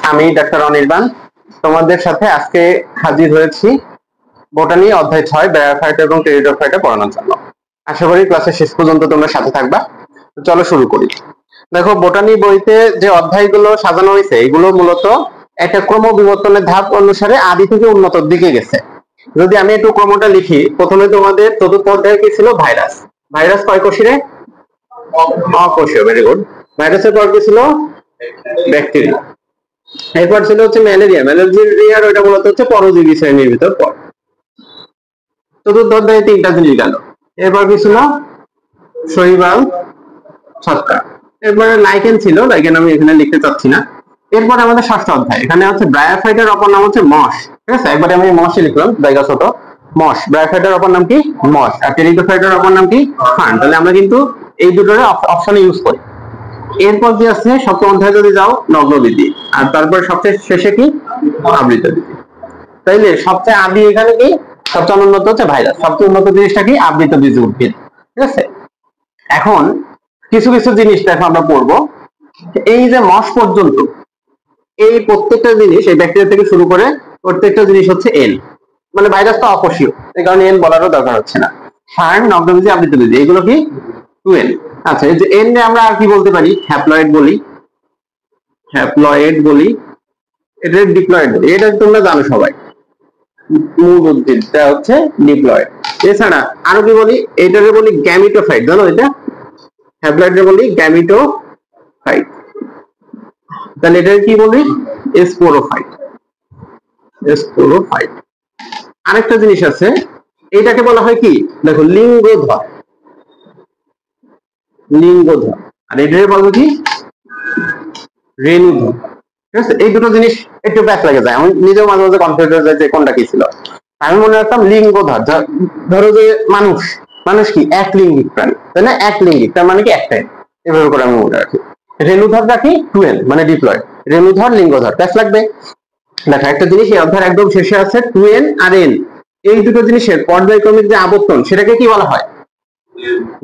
আমি ডাক্তার অনির্বাণ তোমাদের সাথে আজকে হাজির হয়েছি বোটানি অধ্যায় 6 ব্রায়োফাইটা এবং টেরিডোফাইটা পড়ানোর জন্য। আশা করি ক্লাসের শেষ পর্যন্ত তোমরা সাথে থাকবা। চলো শুরু করি। দেখো, বোটানি বইতে যে অধ্যায়গুলো সাজানো হয়েছে এগুলো মূলত একটা ক্রম বিবর্তনের ধাপ অনুসারে আদি থেকে উন্নতর দিকে গেছে। যদি আমি একটু ক্রমটা লিখি, প্রথমে তোমাদের চতুর্থ অধ্যায় কি ছিল? ভাইরাস। ভাইরাস কয় কোষীয়? অকোষীয়। Very good. ভাইরাসের পর কি ছিল? ব্যাকটেরিয়া। এরপর ছিল হচ্ছে ম্যালেরিয়া। ম্যালেরিয়ার ওইটা মূলত হচ্ছে পরজীবী শ্রেণীর ভিতর পড়ে। চতুর্থ অধ্যায়ে তিনটা জিনিস গেল। এরপর কি ছিল? শৈবাল ছত্রাক। এরপরে লাইকেন ছিল, লাইকেন আমি এখানে লিখতে চাচ্ছি না। এরপর আমাদের ষষ্ঠ অধ্যায়, এখানে হচ্ছে ব্রায়োফাইটার অপর নাম হচ্ছে মশ। ঠিক আছে, একবারে আমি মশই লিখলাম, জায়গা ছোট। মশ। ব্রায়োফাইটার অপর নাম কি? মশ। আর টেরিডোফাইটার অপর নাম কি? ফার্ন। তাহলে আমরা কিন্তু এই দুটোর অপশনে ইউজ করি। এরপর যে আছে সপ্তম অধ্যায়ে যদি যাও, নগ্নবীজি। আর তারপর সবচেয়ে শেষে কি? আবৃতবীজি। তাইলে সবচেয়ে আদি এখানে কি? সবচেয়ে অনুন্নত হচ্ছে ভাইরাস। সবচেয়ে উন্নত জিনিসটা কি? আবৃতবীজি উদ্ভিদ। ঠিক আছে, এখন কিছু কিছু জিনিস দেখো আমরা পড়বো। এই যে মশ পর্যন্ত এই প্রত্যেকটা জিনিস, এই ব্যাকটেরিয়া থেকে শুরু করে প্রত্যেকটা জিনিস হচ্ছে এন, মানে ভাইরাস তো অকোষীয়, এই কারণে এন বলারও দরকার হচ্ছে না। ফার্ন, নগ্নবীজি, আবৃতবীজি, এগুলো কি? 2n। আচ্ছা, এই যে এন নে আমরা আর কি বলতে পারি? হ্যাপ্লয়েড বলি, হ্যাপ্লয়েড বলি, এটা ডিপ্লয়েড বলি। এটা তোমরা জানো সবাই, মূল উদ্ভিদটা হচ্ছে ডিপ্লয়েড। এছাড়া আরো কি বলি? এটাকে বলি গ্যামিটোফাইট। জানো এটা? হ্যাপ্লয়েডে বলি গ্যামিটোফাইট। তাহলে এটা কি বলি? স্পোরোফাইট। স্পোরোফাইট। আরেকটা জিনিস আছে, এটাকে বলা হয় কি? দেখো, লিঙ্গধর। লিঙ্গধর। আর এটাকে বলবো কি? রেণুধর। ঠিক আছে, এই দুটো জিনিস একটু ব্যাক লাগে যায়, আমি নিজেও মাঝে মাঝে কনফিউজ হয়ে যায় যে কোনটা কি ছিল। আমি মনে রাখতাম লিঙ্গধর। ধরো যে মানুষ, মানুষ কি এক লিঙ্গিক প্রাণী, তাই না? এক লিঙ্গিক, তার মানে কি একটাই। এভাবে করে আমি মনে রাখি। রেণুধর রাখি 2n, মানে ডিপ্লয়েড। রেণুধর, লিঙ্গধর, ব্যাস লাগবে। দেখো, একটা জিনিস এই অধ্যায়ের একদম শেষে আছে, 2n আর n, এই দুটো জিনিসের পর্যায়ক্রমিক যে আবর্তন, সেটাকে কি বলা হয়?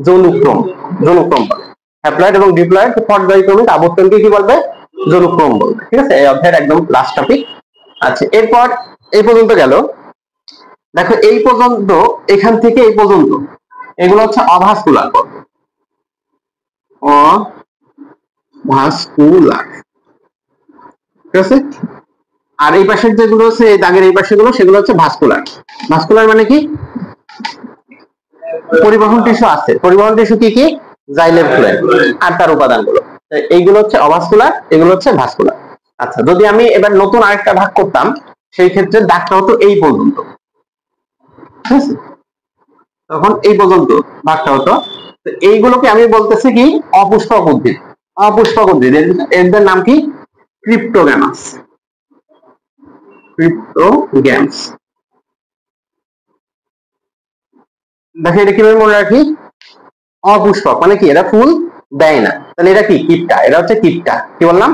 যৌনুক্রম। যৌনুক্রম বলে। হ্যাপ্লয়েড এবং ডিপ্লয়েড পর্যায়ক্রমিক আবর্তনকে কি বলবে? যৌনুক্রম বলবে। ঠিক আছে, এই অধ্যায়ের একদম লাস্ট টপিক। আচ্ছা, এরপর এই পর্যন্ত গেল। দেখো, এই পর্যন্ত, এখান থেকে এই পর্যন্ত এগুলো হচ্ছে অভাস্কুলার পর্ব। অভাস্কুলার। ঠিক আছে, আর এই পাশের যেগুলো হচ্ছে, এই দাগের এই পাশে গুলো, সেগুলো হচ্ছে ভাস্কুলার। ভাস্কুলার মানে কি? পরিবহন টিস্যু আছে। পরিবহন টিস্যু কি কি? জাইলেম ফ্লুইড আর তার উপাদানগুলো। এইগুলো হচ্ছে অভাস্কুলার, এগুলো হচ্ছে ভাস্কুলার। আচ্ছা, যদি আমি এবার নতুন আরেকটা ভাগ করতাম, সেই ক্ষেত্রে দাগটা হতো এই পর্যন্ত। ঠিক আছে, তখন এই পর্যন্ত ভাগটা হতো। এইগুলোকে আমি বলতেছি কি? অপুষ্পক উদ্ভিদ। অপুষ্পক উদ্ভিদ, এদের নাম কি? ক্রিপ্টোগ্যামাস। ক্রিপ্টোগ্যামস। দেখো, এটা কিভাবে মনে রাখি? অপুষ্পক মানে কি? এরা ফুল দেয় না, তাহলে এটা কি? কিপটা। এটা হচ্ছে কিপটা। কি বললাম?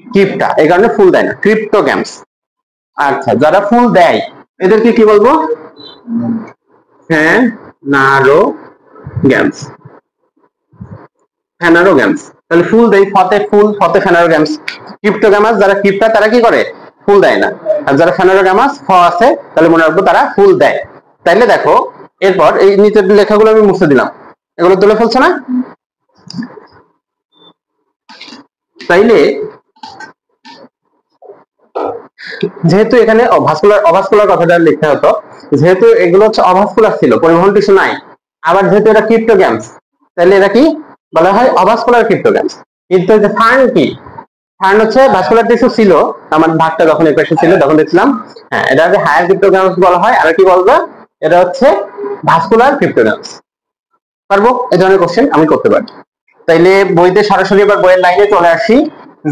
কিপটা। এই কারণে ফুল দেয় না, ক্রিপ্টোগ্যামস। আচ্ছা, যারা ফুল দেয় এদেরকে কি বলবো? ফ্যানারোগ্যামস। ফ্যানারোগ্যামস। তাহলে ফুল দেয়, ফতে ফুল, ফতে ফ্যানারোগ্যামস। ক্রিপ্টোগ্যামাস যারা কিপটা, তারা কি করে? ফুল দেয় না। আর যারা ফ্যানারোগ্যামাস ফ আছে, তাহলে মনে রাখবো তারা ফুল দেয়। তাইলে দেখো, এরপর এই নিচের লেখাগুলো আমি মুছে দিলাম, এগুলো তুলে ফেলছো না? তাইলে যেহেতু এখানে অভাস্কুলার কথাটা লিখতে হতো, যেহেতু এগুলো হচ্ছে অভাস্কুলার ছিল, পরিবহন টিস্যু নাই, আবার যেহেতু এটা ক্রিপ্টোগ্যামস, তাহলে এটা কি বলা হয়? অভাস্কুলার ক্রিপ্টোগ্যামস। কিন্তু যে ফার্ন কি? ফার্ন হচ্ছে ভাস্কুলার টিস্যু ছিল, আমার ভাগটা যখন এই পাশে ছিল তখন দেখছিলাম। হ্যাঁ, এটা হচ্ছে হায়ার ক্রিপ্টোগ্যামস বলা হয়। আর কি বলবো? এটা হচ্ছে ভাস্কুলার ক্রিপ্টোগ্যামস। পারবো? এই ধরনের কোশ্চেন আমি করতে পারি। তাইলে বইতে সরাসরি এবার বইয়ের লাইনে চলে আসি,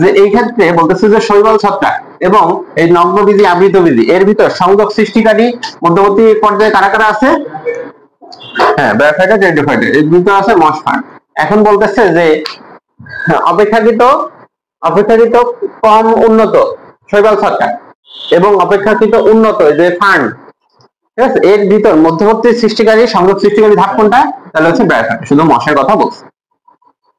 যে এই ক্ষেত্রে বলতেছে যে শৈবাল ছত্রাক এবং এই নগ্নবীজি, আবৃতবীজি, এর ভিতর সংযোগ সৃষ্টিকারী মধ্যবর্তী পর্যায়ে কারা কারা আছে? হ্যাঁ, ব্রায়োফাইটা, টেরিডোফাইটা, এর ভিতর আছে মশ, ফার্ন। এখন বলতেছে যে অপেক্ষাকৃত অপেক্ষাকৃত কম উন্নত শৈবাল ছত্রাক এবং অপেক্ষাকৃত উন্নত যে ফার্ন, ঠিক আছে, এর ভিতর মধ্যবর্তী সৃষ্টিকারী, সংযোগ সৃষ্টিকারী ধাপ কোনটা? তাহলে হচ্ছে ব্রায়োফাইটা। শুধু মশের কথা বলছে।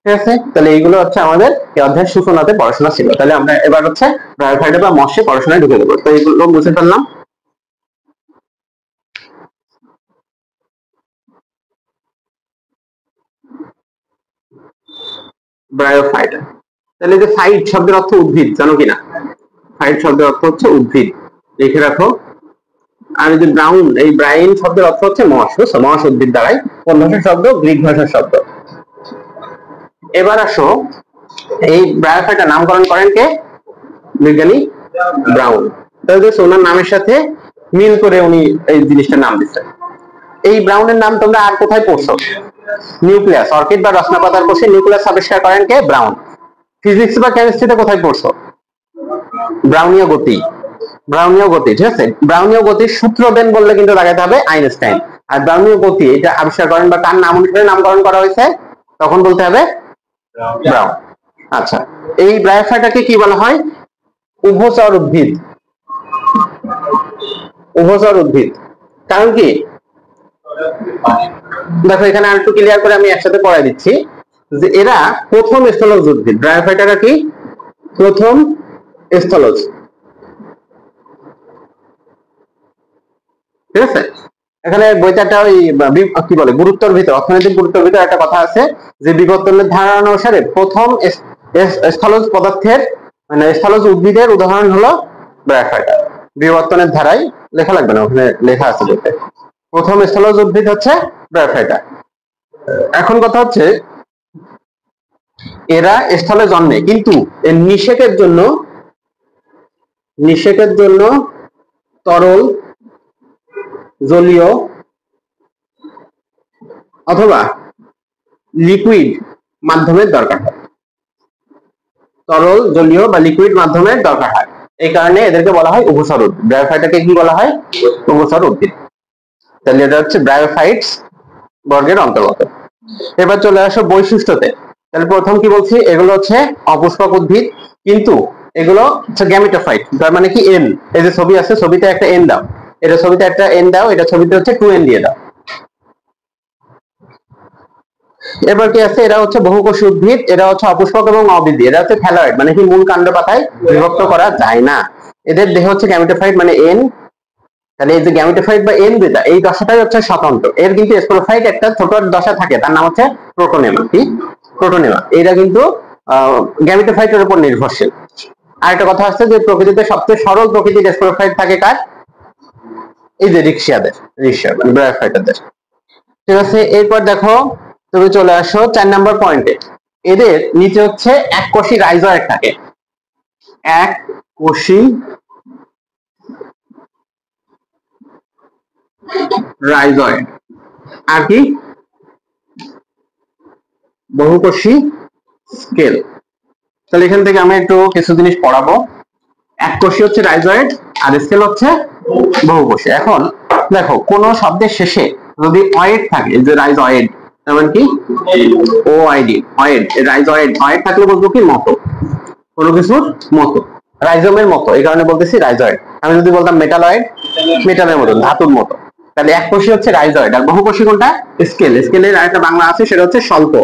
ঠিক আছে, তাহলে এইগুলো হচ্ছে আমাদের এই অধ্যায়ের সূচনাতে পড়াশোনা ছিল। তাহলে আমরা এবার হচ্ছে ব্রায়োফাইটা বা মশে পড়াশোনায় ঢুকে দেবো। তো এইগুলো বুঝে ফেললাম। ব্রায়োফাইটা, তাহলে যে ফাইট শব্দের অর্থ উদ্ভিদ, জানো কিনা? ফাইট শব্দের অর্থ হচ্ছে উদ্ভিদ, লিখে রাখো। আর এই যে ব্রাউন, এই ব্রাইন শব্দের অর্থ হচ্ছে মশ, বুঝছো? মশ উদ্ভিদ দ্বারাই। কোন ভাষার শব্দ? গ্রিক ভাষার শব্দ। এবার আসো, এই ব্রায়োফাইটা নামকরণ করেন কে? বিজ্ঞানী ব্রাউন। তাহলে ওনার নামের সাথে মিল করে উনি এই জিনিসটার নাম দিচ্ছেন। এই ব্রাউনের নাম তোমরা আর কোথায় পড়ছো? নিউক্লিয়াস, অর্কিড বা রত্ন পাতার কোষে নিউক্লিয়াস আবিষ্কার করেন কে? ব্রাউন। ফিজিক্স বা কেমিস্ট্রিতে কোথায় পড়ছো? ব্রাউনীয় গতি, ব্রাউনীয় গতি, ঠিক আছে। ব্রাউনীয় গতির সূত্র দেন বললে কিন্তু লাগাতে হবে আইনস্টাইন। আর ব্রাউনীয় গতি এটা আবিষ্কার করেন বা কার নাম অনুসারে নামকরণ করা হয়েছে তখন বলতে হবে ব্রাউন। আচ্ছা, এই ব্রায়োফাইটাকে কি বলা হয়? উভচর উদ্ভিদ। উভচর উদ্ভিদ কারণ কি? দেখো এখানে আর একটু ক্লিয়ার করে আমি একসাথে পড়াই দিচ্ছি যে এরা প্রথম স্থলজ উদ্ভিদ। ব্রায়োফাইটারা কি? প্রথম স্থলজ, ঠিক আছে। এখানে বইটাটা ওই কি বলে গুরুত্বের ভিতর, অর্থনৈতিক গুরুত্বের ভিতর একটা কথা আছে যে বিবর্তনের ধারণা অনুসারে প্রথম স্থলজ পদার্থের মানে স্থলজ উদ্ভিদের উদাহরণ হলো ব্রায়োফাইটা। বিবর্তনের ধারায় লেখা লাগবে না, ওখানে লেখা আছে বইতে। প্রথম স্থলজ উদ্ভিদ হচ্ছে ব্রায়োফাইটা। এখন কথা হচ্ছে এরা স্থলে জন্মে কিন্তু এর নিষেকের জন্য তরল, জলীয় অথবা লিকুইড মাধ্যমের দরকার হয়। তরল, জলীয় বা লিকুইড মাধ্যমের দরকার হয়, এই কারণে এদেরকে বলা হয় উভচর উদ্ভিদ। ব্রায়োফাইটাকে কি বলা হয়? উভচর উদ্ভিদ। তাহলে এটা হচ্ছে ব্রায়োফাইটস বর্গের অন্তর্গত। এবার চলে আসো বৈশিষ্ট্যতে। তাহলে প্রথম কি বলছি? এগুলো হচ্ছে অপুষ্পক উদ্ভিদ, কিন্তু এগুলো হচ্ছে গ্যামেটোফাইট। তার মানে কি? এন, এই যে ছবি আছে, ছবিতে একটা এন দাও, এটা ছবিতে একটা এন দাও, এটা ছবিতে হচ্ছে 2n দিয়ে দাও। এবার কি আছে? এরা হচ্ছে বহুকোষী উদ্ভিদ, এরা হচ্ছে অপুষ্পক এবং অবৃদ্ধি, এরা হচ্ছে ফ্যালয়েড মানে কি মূল কাণ্ড পাতায় বিভক্ত করা যায় না। এদের দেহ হচ্ছে গ্যামেটোফাইট মানে এন। তাহলে এই যে গ্যামেটোফাইট বা এন যেটা, এই দশাটাই হচ্ছে স্বতন্ত্র। এর কিন্তু স্পোরোফাইট একটা ছোট দশা থাকে, তার নাম হচ্ছে প্রোটোনেমা। কি? প্রোটোনেমা। এরা কিন্তু গ্যামেটোফাইটের উপর নির্ভরশীল। আর একটা কথা হচ্ছে যে প্রকৃতিতে সবচেয়ে সরল প্রকৃতির স্পোরোফাইট থাকে কার? এই যে রিক্সিয়াদের, রিক্সিয়া মানে ব্রায়োফাইটারদের, ঠিক আছে। এরপর দেখো, তুমি চলে আসো 4 নম্বর পয়েন্টে। এদের নিচে হচ্ছে এককোষী রাইজয়েড থাকে, এককোষী রাইজয়েড। আর কি? বহুকোষী স্কেল। তাহলে এখান থেকে আমি একটু কিছু জিনিস পড়াবো। এককোষী হচ্ছে রাইজয়েড আর স্কেল হচ্ছে বহুকোষী। এখন দেখো কোন শব্দের শেষে যদি অয়েড থাকে, যে রাইজয়েড, তেমন কি ওআইডি, অয়েড, রাইজয়েড, অয়েড থাকলে বলবো কি? মতো, কোনো কিছুর মতো, রাইজমের মতো, এই কারণে বলতেছি রাইজয়েড। আমি যদি বলতাম মেটালয়েড, মেটালের মতো, ধাতুর মতো। তাহলে এককোষী হচ্ছে রাইজয়েড, আর বহুকোষী কোনটা? স্কেল। স্কেলের আরেকটা বাংলা আছে, সেটা হচ্ছে স্বল্প।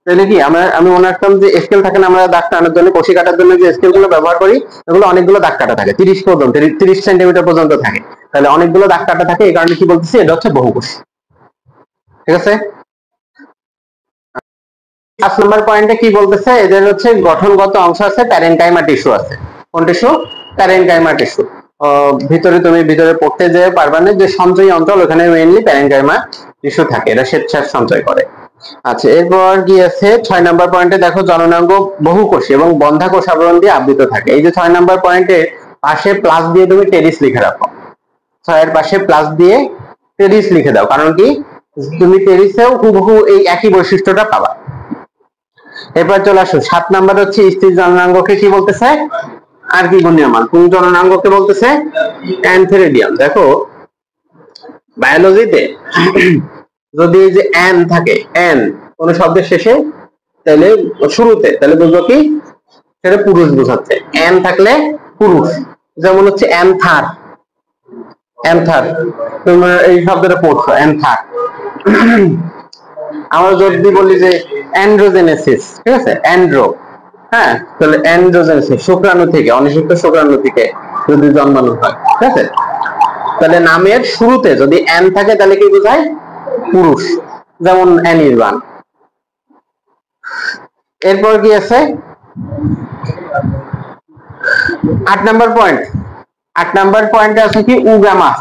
তাহলে কি আমি মনে রাখতাম যে স্কেল থাকে না, আমরা দাগ টানার জন্য, কষি কাটার জন্য যে স্কেল গুলো ব্যবহার করি, এগুলো অনেকগুলো দাগ কাটা থাকে, 30 পর্যন্ত, 30 সেন্টিমিটার পর্যন্ত থাকে। তাহলে অনেকগুলো দাগ কাটা থাকে, এই কারণে কি বলতেছি? এটা হচ্ছে বহুকোষী, ঠিক আছে। 5 নম্বর পয়েন্টে কি বলতেছে? এদের হচ্ছে গঠনগত অংশ আছে, প্যারেনকাইমা টিস্যু আছে। কোন টিস্যু? Parenchyma tissue. ভিতরে তুমি ভিতরে পড়তে যেয়ে পারবা না যে সঞ্চয়ী অঞ্চল, ওখানে মেইনলি প্যারেনকাইমা টিস্যু থাকে, এরা স্বেচ্ছায় সঞ্চয় করে। আচ্ছা, এরপর কি আছে? 6 নম্বর পয়েন্টে দেখো, জননাঙ্গ বহুকোষী এবং বন্ধাকোষ আবরণ দিয়ে আবৃত থাকে। এই যে 6 নম্বর পয়েন্টে পাশে প্লাস দিয়ে তুমি টেরিস লিখে রাখো, 6 এর পাশে প্লাস দিয়ে টেরিস লিখে দাও, কারণ কি? তুমি টেরিসেও হুবহু এই একই বৈশিষ্ট্যটা পাবা। এরপর চলে আসো 7 নাম্বার হচ্ছে স্থির জননাঙ্গকে কি বলতেছে? আর কি গুণীয়মান। কোন জননাঙ্গকে বলতেছে? অ্যানথেরিডিয়াম। দেখো বায়োলজিতে যদি এই যে অ্যান থাকে, অ্যান কোন শব্দের শেষে, তাহলে শুরুতে, তাহলে বুঝবো কি? সেটা পুরুষ বোঝাচ্ছে। অ্যান থাকলে পুরুষ, যেমন হচ্ছে অ্যানথার, অ্যানথার, তোমরা এই শব্দটা পড়ছো, অ্যানথার। আমরা যদি বলি যে অ্যান্ড্রোজেনেসিস, ঠিক আছে, অ্যান্ড্রো, হ্যাঁ, তাহলে অ্যান্ড্রোজেনেসিস শুক্রাণু থেকে, অনিষিক্ত শুক্রাণু থেকে যদি জন্মানো হয়, ঠিক আছে, তাহলে নামের শুরুতে যদি অ্যান থাকে তাহলে কি বোঝায়? পুরুষ, যেমন অ্যানির্বাণ। এরপর কি আছে 8 নাম্বার পয়েন্ট। 8 নাম্বার পয়েন্টে আছে কি উগামাস।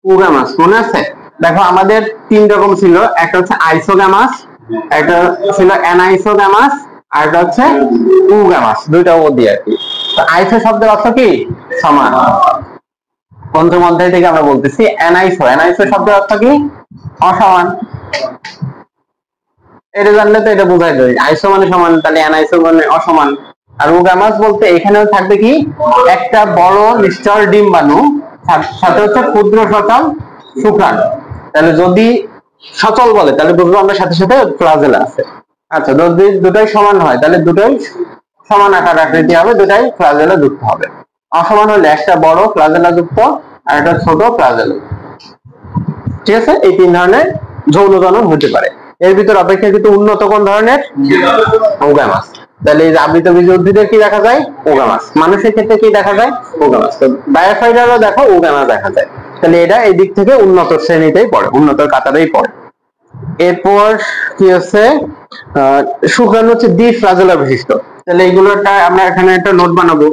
উগামাস মনে আছে? দেখো আমাদের 3 রকম ছিল, একটা হচ্ছে আইসোগামাস, একটা ছিল অ্যানাইসোগামাস, আর একটা হচ্ছে উগামাস, দুইটা ও দিয়ে আর কি। আইসো শব্দের অর্থ কি? সমান। পঞ্চম অধ্যায় থেকে আমরা বলতেছি অ্যানাইসো, অ্যানাইসো শব্দের অর্থ কি? অসমান। এটা জানলে তো এটা বোঝাই যায়, আইসো মানে সমান, তাহলে অ্যানাইসো মানে অসমান। আর উগামাস বলতে এখানেও থাকবে কি একটা বড় নিশ্চল ডিম্বাণু, সাথে হচ্ছে ক্ষুদ্র সচল শুক্রাণু। তাহলে যদি সচল বলে তাহলে বুঝবো আমরা সাথে সাথে ফ্লাজেলা আছে। আচ্ছা, যদি দুটাই সমান হয় তাহলে দুটাই সমান আকার আকৃতি হবে, দুটাই ফ্লাজেলা যুক্ত হবে। অসমান হলে একটা বড় ফ্লাজেলা যুক্ত আর একটা ছোট ফ্লাজেলা, ঠিক আছে। এই 3 ধরনের যৌন জনন হতে পারে। এর ভিতর অপেক্ষাকৃত উন্নত কোন ধরনের? ওগামাস। তাহলে এই আবৃত বীজ উদ্ভিদের কি দেখা যায়? ওগামাস। মানুষের ক্ষেত্রে কি দেখা যায়? ওগামাস। তো বায়োফাইটারও দেখো ওগামাস দেখা যায়। তাহলে এটা এই দিক থেকে উন্নত শ্রেণীতেই পড়ে, উন্নত কাতারেই পড়ে। এরপর কি আছে, শুক্রাণু হচ্ছে দ্বি ফ্লাজেলা বিশিষ্ট। তাহলে এইগুলোটা আমরা এখানে একটা নোট বানাবো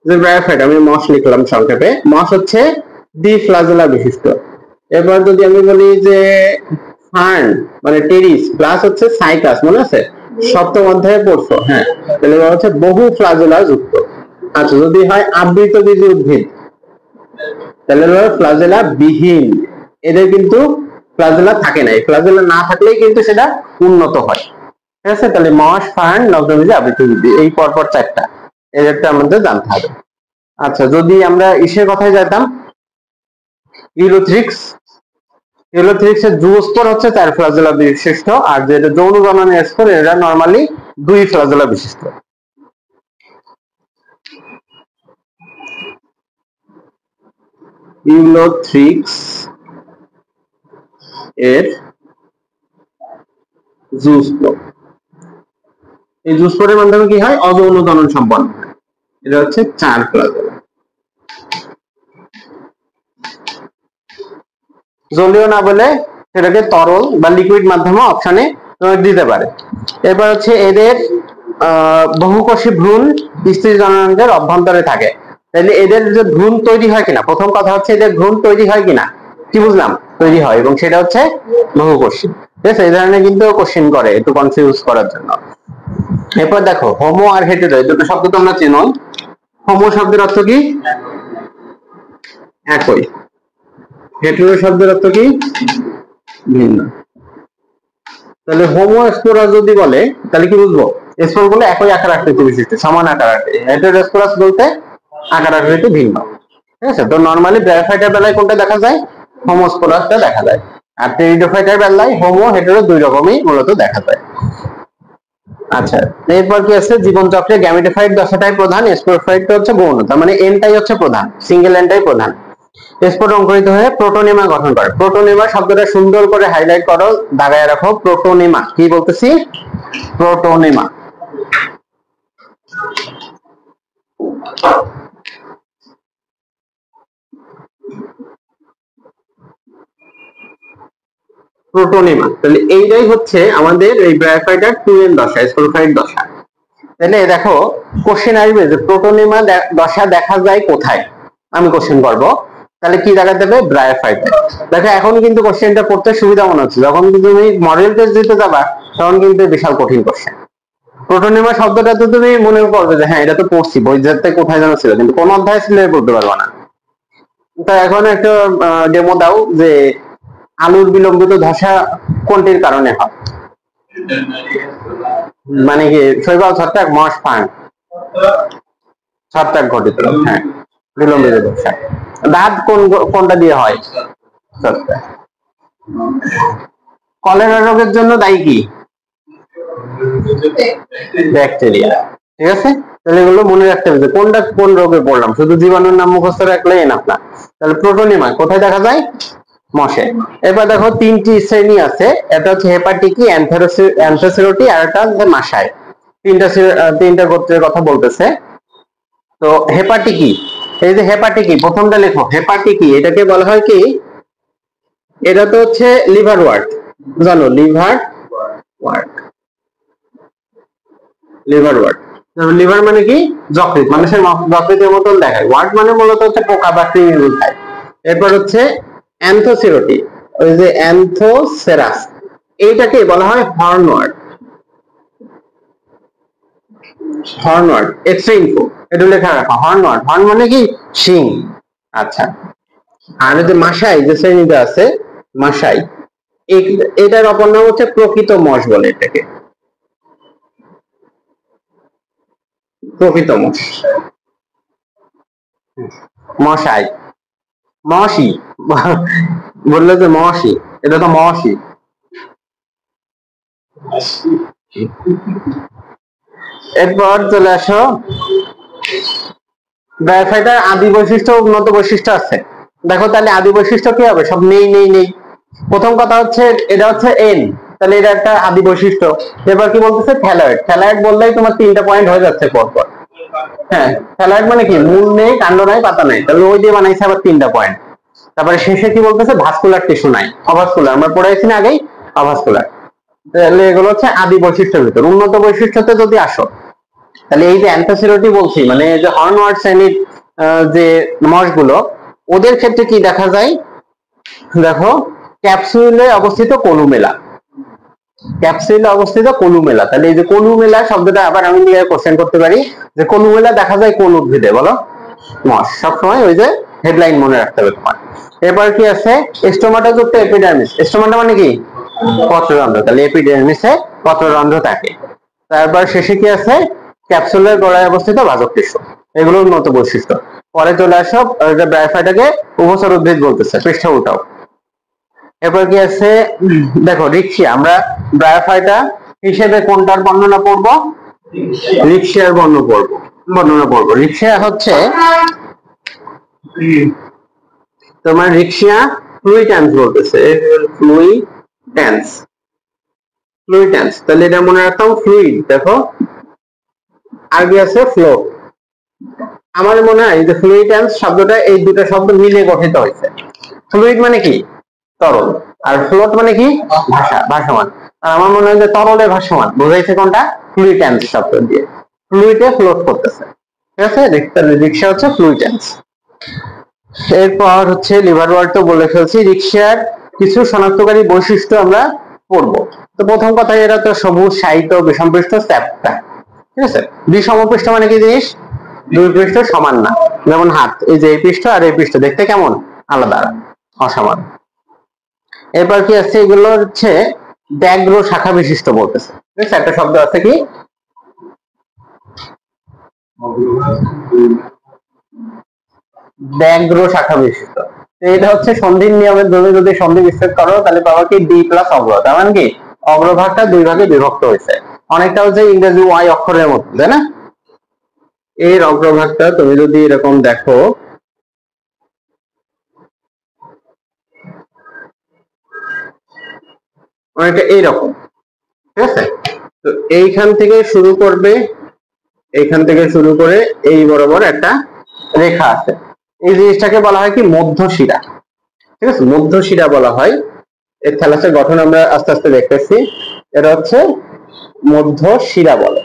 যে বায়োফাইট, আমি মস লিখলাম সংক্ষেপে, মস হচ্ছে দ্বি ফ্লাজেলা বিশিষ্ট। এবার যদি আমি বলি যে ফার্ন মানে টেরিস প্লাস হচ্ছে সাইকাস, মনে আছে সপ্তম অধ্যায়ে পড়ছো, হ্যাঁ, তাহলে হচ্ছে বহু ফ্লাজেলা যুক্ত। আচ্ছা, যদি হয় আবৃত বীজ উদ্ভিদ তাহলে ফ্লাজেলা বিহীন, এদের কিন্তু ফ্লাজেলা থাকে না। ফ্লাজেলা না থাকলেই কিন্তু সেটা উন্নত হয়, ঠিক আছে। তাহলে মস, ফার্ন, নগ্নবীজ, আবৃত বীজ, এই পরপর 4টা, এদেরটা আমাদের জানতে হবে। আচ্ছা, যদি আমরা ইসের কথায় যেতাম, ইউরোথ্রিক্স, ইউরোথ্রিক্স এর জুস্পোর হচ্ছে 4 ফ্লাজেলা বিশিষ্ট, আর যেটা যৌন জননের স্পোর এরা নরমালি 2 ফ্লাজেলা বিশিষ্ট। ইউরোথ্রিক্স এর জুস্পোর, এই জুস্পোরের মাধ্যমে কি হয়? অযৌন জনন সম্পন্ন। এটা হচ্ছে 4 ফ্লাজেলা। জলীয় না বলে সেটাকে তরল বা লিকুইড মাধ্যমে অপশনে দিতে পারে। এবার হচ্ছে এদের বহুকোষী ভ্রূণ স্ত্রী জননাঙ্গের অভ্যন্তরে থাকে। তাহলে এদের যে ভ্রূণ তৈরি হয় কিনা, প্রথম কথা হচ্ছে এদের ভ্রূণ তৈরি হয় কিনা, কি বুঝলাম? তৈরি হয়, এবং সেটা হচ্ছে বহুকোষী, ঠিক আছে। এই ধরনের কিন্তু কোশ্চেন করে একটু কনফিউজ করার জন্য। এরপর দেখো হোমো আর হেটেরো, এই দুটো শব্দ তোমরা চেনো। হোমো শব্দের অর্থ কি? একই। হেটেরো শব্দের অর্থ কি? ভিন্ন। তাহলে হোমো স্পোরাস যদি বলে তাহলে কি বুঝবো? স্পোর বলে একই আকার আকৃতি বিশিষ্ট, সমান আকার আকৃতি। হেটেরো স্পোরাস বলতে আকার আকৃতি ভিন্ন, ঠিক আছে। তো নরমালি ব্রায়োফাইটার বেলায় কোনটা দেখা যায়? হোমো স্পোরাসটা দেখা যায়। আর টেরিডোফাইটার বেলায় হোমো হেটেরো দুই রকমই মূলত দেখা যায়। আচ্ছা, এরপর কি আছে, জীবন চক্রে গ্যামেটোফাইট দশাটাই প্রধান, স্পোরোফাইটটা হচ্ছে গৌণ, তার মানে এনটাই হচ্ছে প্রধান, সিঙ্গেল এনটাই প্রধান। স্পোর অঙ্কুরিত হয়ে প্রোটোনেমা গঠন করে। প্রোটোনেমা শব্দটা সুন্দর করে হাইলাইট করো, দাগায় রাখো। প্রোটোনেমা কি বলতেছি? প্রোটোনেমা। প্রোটোনেমা, তাহলে এইটাই হচ্ছে আমাদের এই ব্রায়োফাইটার 2n দশা, স্পোরোফাইট দশা। তাহলে দেখো কোশ্চেন আসবে যে প্রোটোনেমা দশা দেখা যায় কোথায়, আমি কোশ্চেন করবো, তাহলে কি দেখা যাবে? ব্রায়োফাইট। দেখো এখন কিন্তু কোশ্চেনটা পড়তে সুবিধা মনে হচ্ছে, যখন তুমি মডেল টেস্ট দিতে যাবা তখন কিন্তু বিশাল কঠিন কোশ্চেন। প্রোটোনেমা শব্দটা তো তুমি মনে করবে যে হ্যাঁ এটা তো পড়ছি বইতে, কোথায় যেন ছিল, কিন্তু কোন অধ্যায় ছিল বলতে পারবো না। তো এখন একটা ডেমো দাও যে আলুর বিলম্বিত ধসা কোনটির কারণে হয়? মানে কি শৈবাল ছত্রাক, মস, ফার্ন, ছত্রাক ঘটিত, হ্যাঁ, বিলম্বিত ধসা। দাঁত কোনটা দিয়ে হয়? ছত্রাক। কলেরা রোগের জন্য দায়ী কি? ব্যাকটেরিয়া, ঠিক আছে। তাহলে এগুলো মনে রাখতে হবে কোনটা কোন রোগে পড়লাম, শুধু জীবাণুর নাম মুখস্থ রাখলেই এনাফ না। তাহলে প্রোটোনেমা কোথায় দেখা যায়? মশে। এবার দেখো তিনটি শ্রেণী আছে, এটা হচ্ছে হেপাটিকি, অ্যান্থোসেরোটি আর একটা হচ্ছে মাশায়। তিনটা গোত্রের কথা বলতেছে। তো হেপাটিকি, এই যে হেপাটিকি প্রথমটা লেখো, হেপাটিকি এটাকে বলা হয় কি, এটা তো হচ্ছে লিভার ওয়ার্ট, জানো liver wart, liver wart. Liver মানে কি, যকৃৎ, মানুষের যকৃতের মতন দেখায়। ওয়ার্ট মানে মূলত হচ্ছে পোকা বা কৃমিগুলো খায়। এরপর হচ্ছে অ্যান্থোসেরোটি, ওই যে অ্যান্থোসেরাস, এইটাকে বলা হয় হর্নওয়ার্ট। হর্নওয়ার্ট এক্সট্রা ইনফো, এটা লেখা রাখা, হর্নওয়ার্ট, হর্ন মানে কি শিং। আচ্ছা, আর যে মাশাই যে শ্রেণীটা আছে, মাশাই, এটার অপর নাম হচ্ছে প্রকৃত মশ বলে এটাকে, প্রকৃত মশ, মশাই, মশি বললে যে মশি, এটা তো মশি। এরপর চলে আসো, ব্রায়োফাইটার আদি বৈশিষ্ট্য উন্নত বৈশিষ্ট্য আছে। দেখো তাহলে আদি বৈশিষ্ট্য কি হবে, সব নেই নেই নেই। প্রথম কথা হচ্ছে এটা হচ্ছে এন, তাহলে এটা একটা আদি বৈশিষ্ট্য। এবার কি বলতেছে, থ্যালয়েড, থ্যালয়েড বললেই তোমার 3টা পয়েন্ট হয়ে যাচ্ছে পরপর। হ্যাঁ, থ্যালয়েড মানে কি, মূল নেই, কাণ্ড নাই, পাতা নাই, তাহলে ওই দিয়ে বানাইছে আবার 3টা পয়েন্ট। তারপরে শেষে কি বলতেছে, ভাস্কুলার টিস্যু নাই, অভাস্কুলার, আমরা পড়াইছি না আগেই, অভাস্কুলার। তাহলে এগুলো হচ্ছে আদি বৈশিষ্ট্যের ভিতর। উন্নত বৈশিষ্ট্যতে যদি আসো, তাহলে এই যে অ্যান্থোসেরোটি বলছি, মানে যে হর্নওয়ার্ট শ্রেণীর যে মশগুলো, ওদের ক্ষেত্রে কি দেখা যায়, দেখো ক্যাপসুলে অবস্থিত কলুমেলা, ক্যাপসুলে অবস্থিত কলুমেলা। তাহলে এই যে কলুমেলা শব্দটা আবার আমি দিয়ে কোশ্চেন করতে পারি, যে কলুমেলা দেখা যায় কোন উদ্ভিদে, বলো, মশ। সবসময় ওই যে হেডলাইন মনে রাখতে হবে তোমার। এবার কি আছে, স্টোমাটা যুক্ত এপিডার্মিস, স্টোমাটা মানে কি পত্ররন্ধ্র, তাহলে এপিডার্মিসে পত্ররন্ধ্র থাকে। তারপর শেষে কি আছে, ক্যাপসুলের গোড়ায় অবস্থিত ভাজক টিস্যু। এগুলো উন্নত বৈশিষ্ট্য। পরে চলে আসো, ব্রায়োফাইটাকে উভচর উদ্ভিদ বলতেছে, পৃষ্ঠা উল্টাও। এরপর কি আছে, দেখো রিক্সিয়া, আমরা ব্রায়োফাইটা হিসেবে কোনটার বর্ণনা পড়বো, রিক্সিয়ার বর্ণনা পড়বো। রিক্সিয়া হচ্ছে তোমার রিক্সিয়া ফ্লুইট্যান্স বলতেছে, ফ্লুইট্যান্স, ফ্লুইট্যান্স, তাহলে এটা মনে রাখতাম ফ্লুইড, দেখো আরবি আছে ফ্লো। আমার মনে হয় যে ফ্লুইট্যান্স শব্দটা এই দুটো শব্দ মিলে গঠিত হয়েছে। ফ্লুইড মানে কি তরল, আর ফ্লোট মানে কি ভাষা, ভাসমান। আর আমার মনে হয় যে তরলে ভাসমান বোঝাইছে কোনটা, ফ্লুইট্যান্স শব্দ দিয়ে, ফ্লুইডে ফ্লোট করতেছে, ঠিক আছে। রিক্সা হচ্ছে ফ্লুইট্যান্স। এরপর হচ্ছে লিভার ওয়ার্ট তো বলে ফেলছি। রিক্সার কিছু শনাক্তকারী বৈশিষ্ট্য আমরা পড়বো। তো প্রথম কথা, এরা তো সবুজ সাহিত্য বিষমপৃষ্ঠ চ্যাপ্টা, ঠিক আছে। বিষমপৃষ্ঠ মানে কি জিনিস, দুই পৃষ্ঠ সমান না, যেমন হাত, এই যে এই পৃষ্ঠ আর এই পৃষ্ঠ দেখতে কেমন আলাদা, অসমান। এরপর কি আছে, এগুলো হচ্ছে ব্যাঘ্র শাখা বিশিষ্ট বলতেছে, ঠিক আছে। একটা শব্দ আছে কি, ব্যাঘ্র শাখা বিশিষ্ট। এটা হচ্ছে সন্ধির নিয়মের জন্য, যদি সন্ধি বিচ্ছেদ করো তাহলে পাবা কি ডি প্লাস অগ্র, তার মানে কি অগ্রভাগটা দুই ভাগে বিভক্ত হয়েছে, অনেকটা হচ্ছে ইংরেজি ওয়াই অক্ষরের মতো, তাই না। এর অগ্রভাগটা তুমি যদি এরকম দেখো, অনেকটা এইরকম, ঠিক আছে। তো এইখান থেকে শুরু করবে, এইখান থেকে শুরু করে এই বরাবর একটা রেখা আছে, এই জিনিসটাকে বলা হয় কি মধ্যশিরা, ঠিক আছে, মধ্যশিরা বলা হয়। এর থ্যালাসের গঠন আমরা আস্তে আস্তে দেখতেছি, এটা হচ্ছে মধ্যশিরা বলে।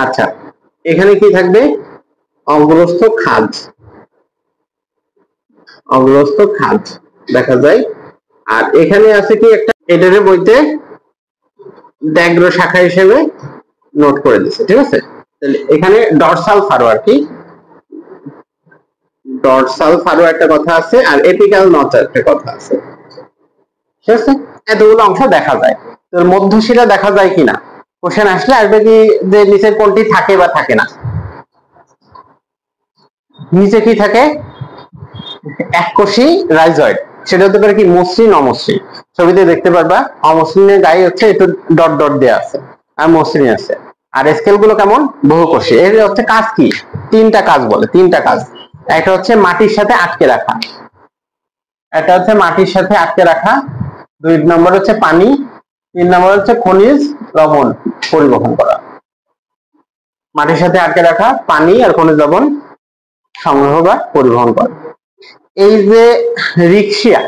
আচ্ছা, এখানে কি থাকবে, অগ্রস্থ খাদ, অগ্রস্থ খাদ দেখা যায়। আর এখানে আছে কি একটা, এটারে বইতে ব্যাঘ্র শাখা হিসেবে নোট করে দিচ্ছে, ঠিক আছে। তাহলে এখানে ডরসাল ফারো আর কি, ডরসাল ফারো একটা কথা আছে, আর এপিক্যাল নচ একটা কথা আছে, ঠিক আছে। এতগুলো অংশ দেখা যায়। তো মধ্যশিরা দেখা যায় কিনা কোশ্চেন আসলে আসবে কি, যে নিচের কোনটি থাকে বা থাকে না। নিচে কি থাকে, এককোষী রাইজয়েড, সেটা হতে পারে কি মসৃণ অমসৃণ, ছবিতে দেখতে পারবা অমসৃণের গায়ে হচ্ছে একটু ডট ডট দেওয়া আছে, আর মসৃণ আছে। আর স্কেল গুলো কেমন, বহুকোষী। এর হচ্ছে কাজ কি, 3টা কাজ বলে, 3টা কাজ। একটা হচ্ছে মাটির সাথে আটকে রাখা, একটা হচ্ছে মাটির সাথে আটকে রাখা, 2 নম্বর হচ্ছে পানি, 3 নম্বর হচ্ছে খনিজ লবণ পরিবহন করা। মাটির সাথে আটকে রাখা, পানি আর খনিজ লবণ সংগ্রহ বা পরিবহন করা। এই যে রিক্সিয়া,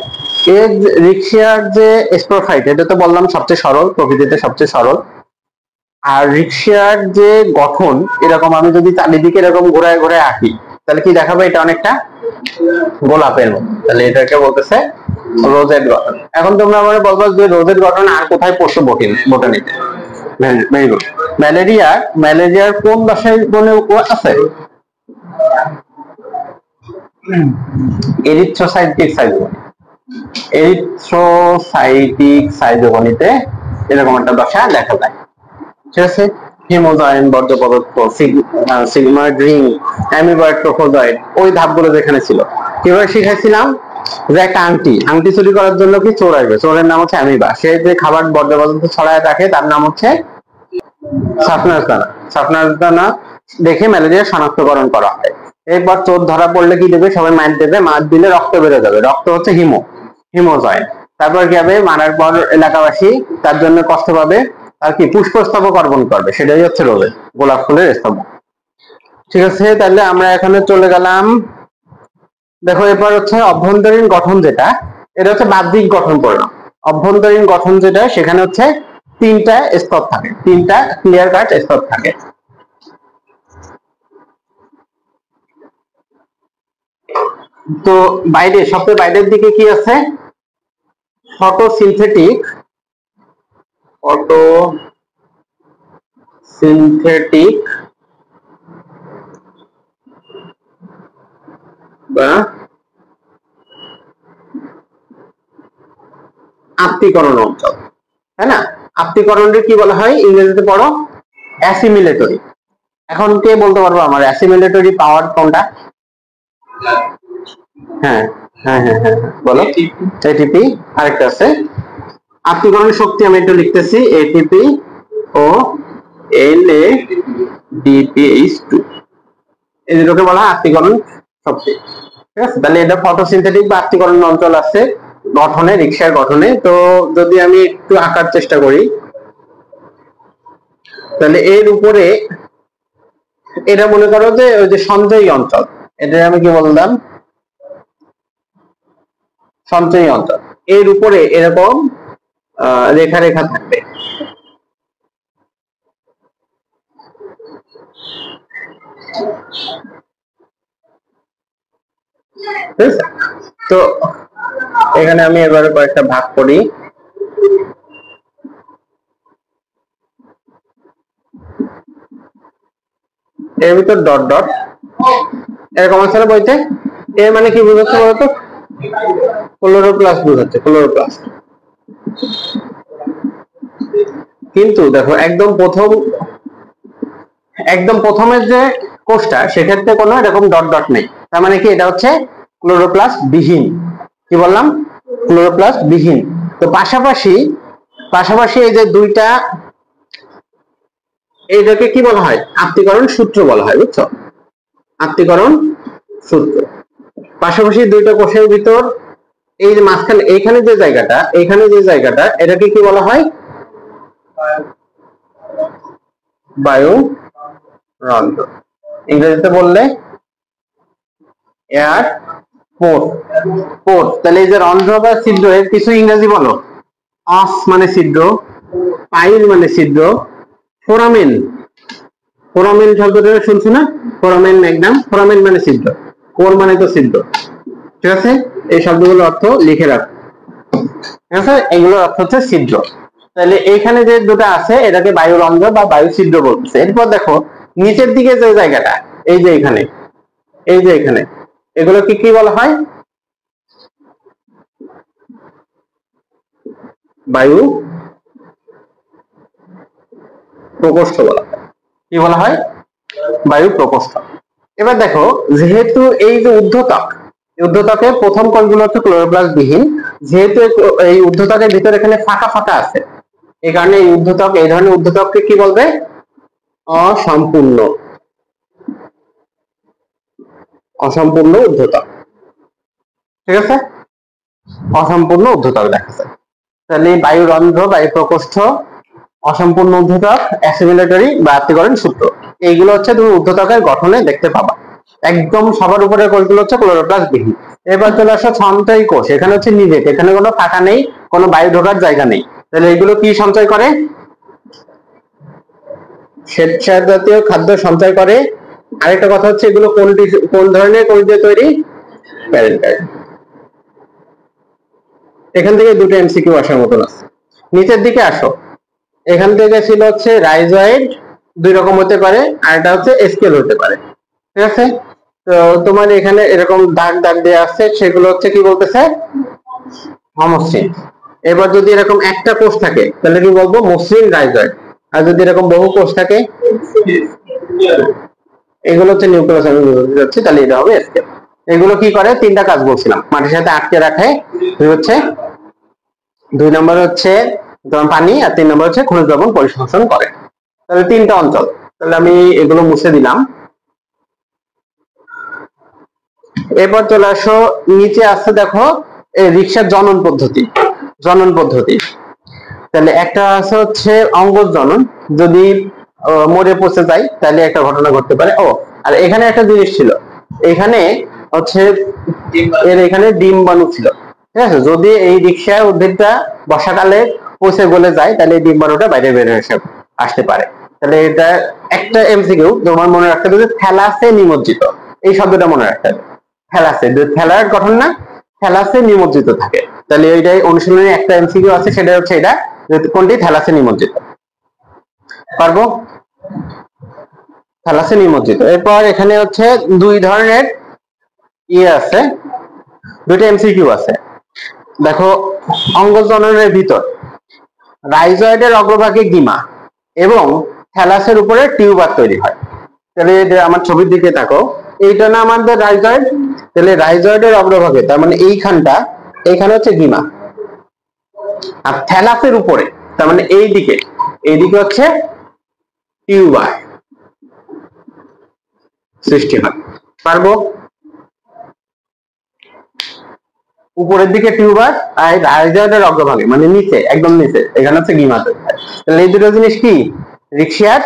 এর রিক্সিয়ার যে স্পোরফাইট, এটা তো বললাম সবচেয়ে সরল, প্রকৃতিতে সবচেয়ে সরল। আর রিক্সিয়ার যে গঠন, এরকম আমি যদি চারিদিকে এরকম ঘোরায় ঘোরায় আঁকি, তাহলে কি দেখাবে? এটা অনেকটা গোলাপের মতো। তাহলে এটাকে বলতেছে রোজেট গঠন। এখন তোমরা আমাকে বলবো যে রোজেট গঠন আর কোথায় পড়ছো বোটানিতে? Very good. ম্যালেরিয়ার কোন দশায় বলে আছে? Erythrocytic schizogony. এরিথ্রোসাইটিক সাইজোগনিতে এরকম একটা দশা দেখা যায়। ঠিক আছে? হিমোজয়েন, বর্জ্য পদার্থ, সিগময়েড রিং, অ্যামিবয়েড, ট্রোফোজয়েড, ওই ধাপগুলো যেখানে ছিল। কিভাবে শিখাইছিলাম যে একটা আংটি চুরি করার জন্য কি চোর আসবে, চোরের নাম হচ্ছে অ্যামিবা। সে যে খাবার বর্জ্য পদার্থ ছড়ায় রাখে তার নাম হচ্ছে সাফনাস দানা। সাফনাস দানা দেখে ম্যালেরিয়া শনাক্তকরণ করা হয়। এরপর চোর ধরা পড়লে কি দেবে? সবাই মাইট দেবে, মাছ দিলে রক্ত বেড়ে যাবে, রক্ত হচ্ছে হিমোজয়েন। তারপর কি হবে? মারার পর এলাকাবাসী তার জন্য কষ্ট পাবে, আর কি পুষ্পস্তবক অর্পণ করবে, সেটাই হচ্ছে রোজেট, গোলাপ ফুলের স্তবক। ঠিক আছে, তাহলে আমরা এখানে চলে গেলাম। দেখো এরপর হচ্ছে অভ্যন্তরীণ গঠন, যেটা এটা হচ্ছে বাহ্যিক গঠন পড়লাম। অভ্যন্তরীণ গঠন যেটা, সেখানে হচ্ছে 3টা স্তর থাকে, 3টা ক্লিয়ার কাট স্তর থাকে। তো বাইরে, সবচেয়ে বাইরের দিকে কি আছে? ফটোসিনথেটিক বা আত্তীকরণ অঞ্চল, তাই না? আত্তীকরণকে কি বলা হয় ইংরেজিতে? পড়ো অ্যাসিমিলেটরি। এখন কে বলতে পারবো আমার অ্যাসিমিলেটরি পাওয়ার কোনটা? হ্যাঁ হ্যাঁ হ্যাঁ হ্যাঁ, বলো। এটিপি। আরেকটা আছে আত্তীকরণের শক্তি, আমি একটু লিখতেছি, এটিপি ও NADPH2, এই দুটোকে বলা হয় আত্তীকরণ শক্তি। ঠিক আছে, তাহলে এটা ফটোসিনথেটিক বা আত্তীকরণ অঞ্চল আছে গঠনে, রিক্সার গঠনে। তো যদি আমি একটু আঁকার চেষ্টা করি, তাহলে এর উপরে এটা মনে করো যে ওই যে সঞ্চয়ী অঞ্চল, এটা আমি কি বললাম? সঞ্চয়ী অঞ্চল। এর উপরে এরকম রেখা রেখা থাকবে। তো এখানে আমি এবারে কয়েকটা ভাগ করি। এর ভিতর ডট ডট এরকম আছে না বইতে? এর মানে কি বোঝাচ্ছে বলতো? ক্লোরোপ্লাস্ট বোঝাচ্ছে, ক্লোরোপ্লাস্ট। কিন্তু দেখো একদম প্রথমের যে কোষটা, সেক্ষেত্রে কোনো এরকম ডট ডট নেই। তার মানে কি এটা হচ্ছে ক্লোরোপ্লাস্ট বিহীন। কি বললাম? ক্লোরোপ্লাস্ট বিহীন। তো পাশাপাশি এই যে দুইটা, এইটাকে কি বলা হয়? আত্তীকরণ সূত্র বলা হয়, বুঝছো? আত্তীকরণ সূত্র। পাশাপাশি দুইটা কোষের ভিতর এই যে মাঝখানে এইখানে যে জায়গাটা, এটাকে কি বলা হয়? বায়ু রন্ধ্র। ইংরেজিতে বললে এয়ার পোর্ট। তাহলে এই যে রন্ধ্র বা ছিদ্র, এর কিছু ইংরেজি বলো। অস মানে ছিদ্র, পাইল মানে ছিদ্র, ফোরামেন শব্দটা শুনছো না? ফোরামেন ম্যাগনাম, ফোরামেন মানে ছিদ্র, কোর মানে তো ছিদ্র। ঠিক আছে, এই শব্দগুলোর অর্থ লিখে রাখো। ঠিক আছে, এগুলোর অর্থ হচ্ছে ছিদ্র। তাহলে এইখানে যে দুটো আছে, এটাকে বায়ুরন্ধ্র বা বায়ু ছিদ্র বলতেছে। এরপর দেখো নিচের দিকে যে জায়গাটা, এই যে এখানে, এগুলোকে কি বলা হয়? বায়ু প্রকোষ্ঠ বলা হয়। কি বলা হয়? বায়ু প্রকোষ্ঠ। এবার দেখো, যেহেতু এই যে ঊর্ধ্বত্বকের প্রথম কোষগুলো হচ্ছে ক্লোরোপ্লাস্ট বিহীন, যেহেতু এই ঊর্ধ্বত্বকের ভিতরে এখানে ফাঁকা ফাঁকা আছে, এই কারণে এই ধরনের ঊর্ধ্বত্বককে কি বলবে? অসম্পূর্ণ ঊর্ধ্বত্বক। ঠিক আছে, অসম্পূর্ণ ঊর্ধ্বতক দেখা যায়। তাহলে বায়ুরন্ধ্র, বায়ু প্রকোষ্ঠ, অসম্পূর্ণ ঊর্ধ্বতক, অ্যাসিমিলেটরি বা আত্তীকরণ সূত্র, এইগুলো হচ্ছে তুমি ঊর্ধ্বতকের গঠনে দেখতে পাবা। একদম সবার উপরে কোষগুলো হচ্ছে ক্লোরোপ্লাস্ট বিহীন। এবার চলে আসো সঞ্চয় কোষ, এখানে হচ্ছে নিজে, এখানে কোনো ফাঁকা নেই, কোনো বায়ু ঢোকার জায়গা নেই। তাহলে এগুলো কি সঞ্চয় করে? শ্বেতসার জাতীয় খাদ্য সঞ্চয় করে। আরেকটা কথা হচ্ছে এগুলো কোন ধরনের কোষ দিয়ে তৈরি? প্যারেনকাইম। এখান থেকে দুটো এমসিকিউ আসার মতন আছে। নিচের দিকে আসো, এখান থেকে ছিল হচ্ছে রাইজয়েড, দুই রকম হতে পারে, আর এটা হচ্ছে স্কেল হতে পারে। ঠিক আছে, তো তোমার এখানে এরকম দাগ দাগ দেওয়া আছে, সেগুলো হচ্ছে কি বলতেছে? অমসৃণ। এবার যদি এরকম একটা কোষ থাকে তাহলে কি বলবো? মসৃণ রাইজয়েড। আর যদি এরকম বহু কোষ থাকে, এগুলো হচ্ছে নিউক্লিয়াস, আমি বুঝতে যাচ্ছি, তাহলে এটা হবে স্কেল। এগুলো কি করে? তিনটা কাজ বলছিলাম, মাটির সাথে আটকে রাখে, দুই নম্বর হচ্ছে তোমার পানি, আর 3 নম্বর হচ্ছে খনিজ লবণ পরিশোষণ করে। তাহলে 3টা অঞ্চল। তাহলে আমি এগুলো মুছে দিলাম। এরপর চলে আসো, নিচে আসছে দেখো রিক্সার জনন পদ্ধতি। জনন পদ্ধতি, তাহলে একটা আছে হচ্ছে অঙ্গজ জনন, যদি মরে পচে যায় তাহলে একটা ঘটনা ঘটতে পারে। ও, আর এখানে একটা জিনিস ছিল, এখানে হচ্ছে এর এখানে ডিম্বাণু ছিল। ঠিক আছে, যদি এই রিক্সা উদ্ভিদটা বর্ষাকালে পচে গলে যায় তাহলে এই ডিম্বাণুটা বাইরে বের হয়ে আসতে পারে। তাহলে এটা একটা এমসিকিউ তোমার মনে রাখতে হবে, থ্যালাসে নিমজ্জিত, এই শব্দটা মনে রাখতে হবে। থ্যালাসে, থ্যালার গঠন না, থ্যালাসে নিমজ্জিত থাকে। তাহলে এইটাই অনুশীলনে একটা এমসিকিউ আছে, সেটা হচ্ছে এটা, কোনটি থ্যালাসে নিমজ্জিত। পারবো? থ্যালাসে নিমজ্জিত। এরপর এখানে হচ্ছে দুই ধরনের ইয়ে আছে, দুইটা এমসিকিউ আছে। দেখো, অঙ্গজ জননের ভিতর রাইজয়েডের অগ্রভাগে গিমা এবং থ্যালাসের উপরে টিউবার তৈরি হয়। তাহলে আমার ছবির দিকে তাকো, এইটা না আমাদের রাইজয়েড, তাহলে রাইজয়েডের অগ্রভাগে, তার মানে এইখানটা, এইখানে হচ্ছে গিমা, আর থ্যালাসের উপরে, তার মানে এইদিকে, এইদিকে হচ্ছে টিউবার সৃষ্টি হয়। পারবো? উপরের দিকে টিউবার, আর রাইজয়েডের অগ্রভাগে মানে নিচে, একদম নিচে, এখানে হচ্ছে গিমা তৈরি হয়। তাহলে এই দুটো জিনিস কি? রিক্সার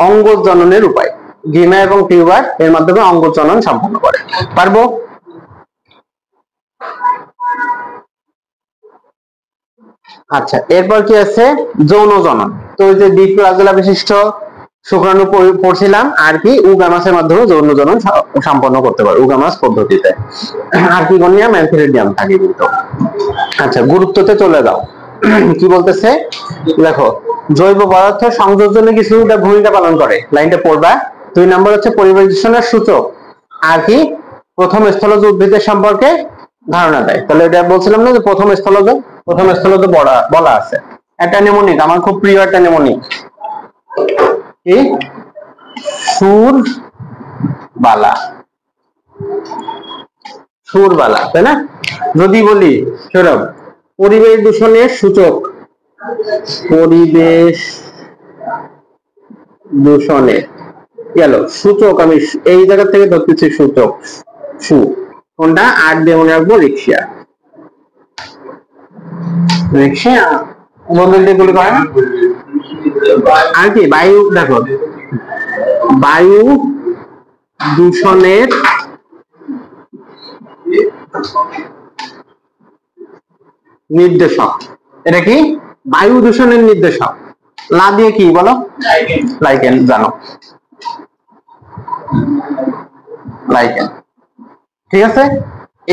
অঙ্গজ জননের উপায়, গিমা এবং টিউবার এর মাধ্যমে অঙ্গজ জনন সম্পন্ন করে। পারবো? আচ্ছা, এরপর কি আছে? যৌন জনন। তো ওই যে দ্বিপ্লাজলা বিশিষ্ট শুক্রাণু পড়ছিলাম আর কি, উগামাসের মাধ্যমে যৌন জনন সম্পন্ন করতে পারে, উগামাস পদ্ধতিতে। আর্কিগোনিয়া, ম্যানথিলিডিয়াম থাকে কিন্তু। আচ্ছা, গুরুত্বতে চলে যাও। কি বলতেছে দেখো, জৈব পদার্থ সংযোজনে কিছু ভূমিকা পালন করে, লাইনটা পড়বা। 2 নম্বর হচ্ছে পরিবেশ দূষণের সূচক, আর কি প্রথম স্থলজ উদ্ভিদের সম্পর্কে ধারণা দেয়। তাহলে এটা বলছিলাম না যে প্রথম স্থলজ বলা আছে। একটা নেমোনিক, আমার খুব প্রিয় একটা নেমোনিক, কি? সুর বালা, সুর বালা, তাই না? যদি বলি সৌরভ, পরিবেশ দূষণের সূচক, পরিবেশ দূষণের গেল সূচক, আমি এই জায়গা থেকে ধরতেছি সূচক, সু, কোনটা? আর দিয়ে মনে রাখবো রিক্সা। রিক্সা গুলি করে না। আর কি বায়ু, দেখো বায়ু দূষণের নির্দেশক, এটা কি? বায়ু দূষণের নির্দেশক। লা দিয়ে কি বলো? লাইকেন, জানো লাইকেন। ঠিক আছে,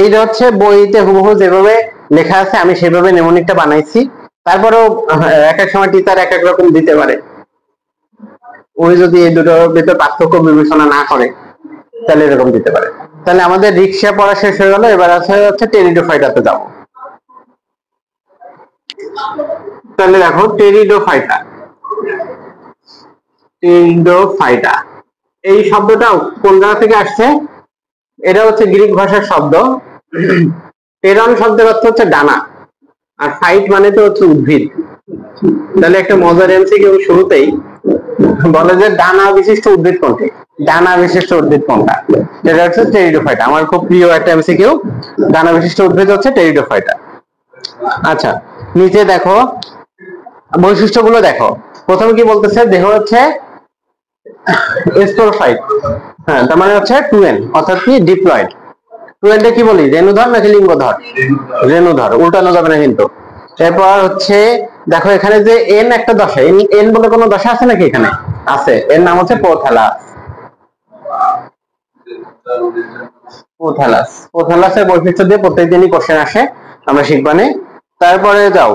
এইটা হচ্ছে বইতে হুবহু যেভাবে লেখা আছে আমি সেভাবে নেমোনিকটা বানাইছি। তারপরেও এক এক সময় টিচার এক এক রকম দিতে পারে, ওই যদি এই দুটোর ভিতর পার্থক্য বিবেচনা না করে তাহলে এরকম দিতে পারে। তাহলে আমাদের রিক্সা পড়া শেষ হয়ে গেল, এবার আছে হচ্ছে টেরিডোফাইটাতে যাবো। তাহলে দেখো, টেরিডোফাইটা, টেরিডোফাইটা এই শব্দটা কোন জায়গা থেকে আসছে? এটা হচ্ছে গ্রিক ভাষার শব্দ। টেরন শব্দের অর্থ হচ্ছে ডানা, আর ফাইট মানে তো হচ্ছে উদ্ভিদ। তাহলে একটা মজার এমসিকিউ শুরুতেই বলে যে ডানা বিশিষ্ট উদ্ভিদ কোনটি? ডানা বিশিষ্ট উদ্ভিদ কোনটা? এটা হচ্ছে টেরিডোফাইটা। আমার খুব প্রিয় একটা এমসিকিউ, দানা বিশিষ্ট উদ্ভিদ হচ্ছে টেরিডোফাইটা। আচ্ছা, নিচে দেখো বৈশিষ্ট্যগুলো দেখো। প্রথমে কি বলতেছে, দেহ হচ্ছে স্পোরোফাইট, হ্যাঁ, তার মানে হচ্ছে 2n, অর্থাৎ কি ডিপ্লয়েড। 2n কি বলি, রেণুধর নাকি লিঙ্গধর? রেণুধর, উল্টানো যাবে না কিন্তু। এরপর হচ্ছে দেখো এখানে যে এন একটা দশা, এন বলে কোনো দশা আছে নাকি? এখানে আছে, এর নাম হচ্ছে প্রোথ্যালাস। প্রোথ্যালাসের বৈশিষ্ট্য দিয়ে প্রত্যেকদিনই কোশ্চেন আসে, আমরা শিখবানে। তারপরে যাও,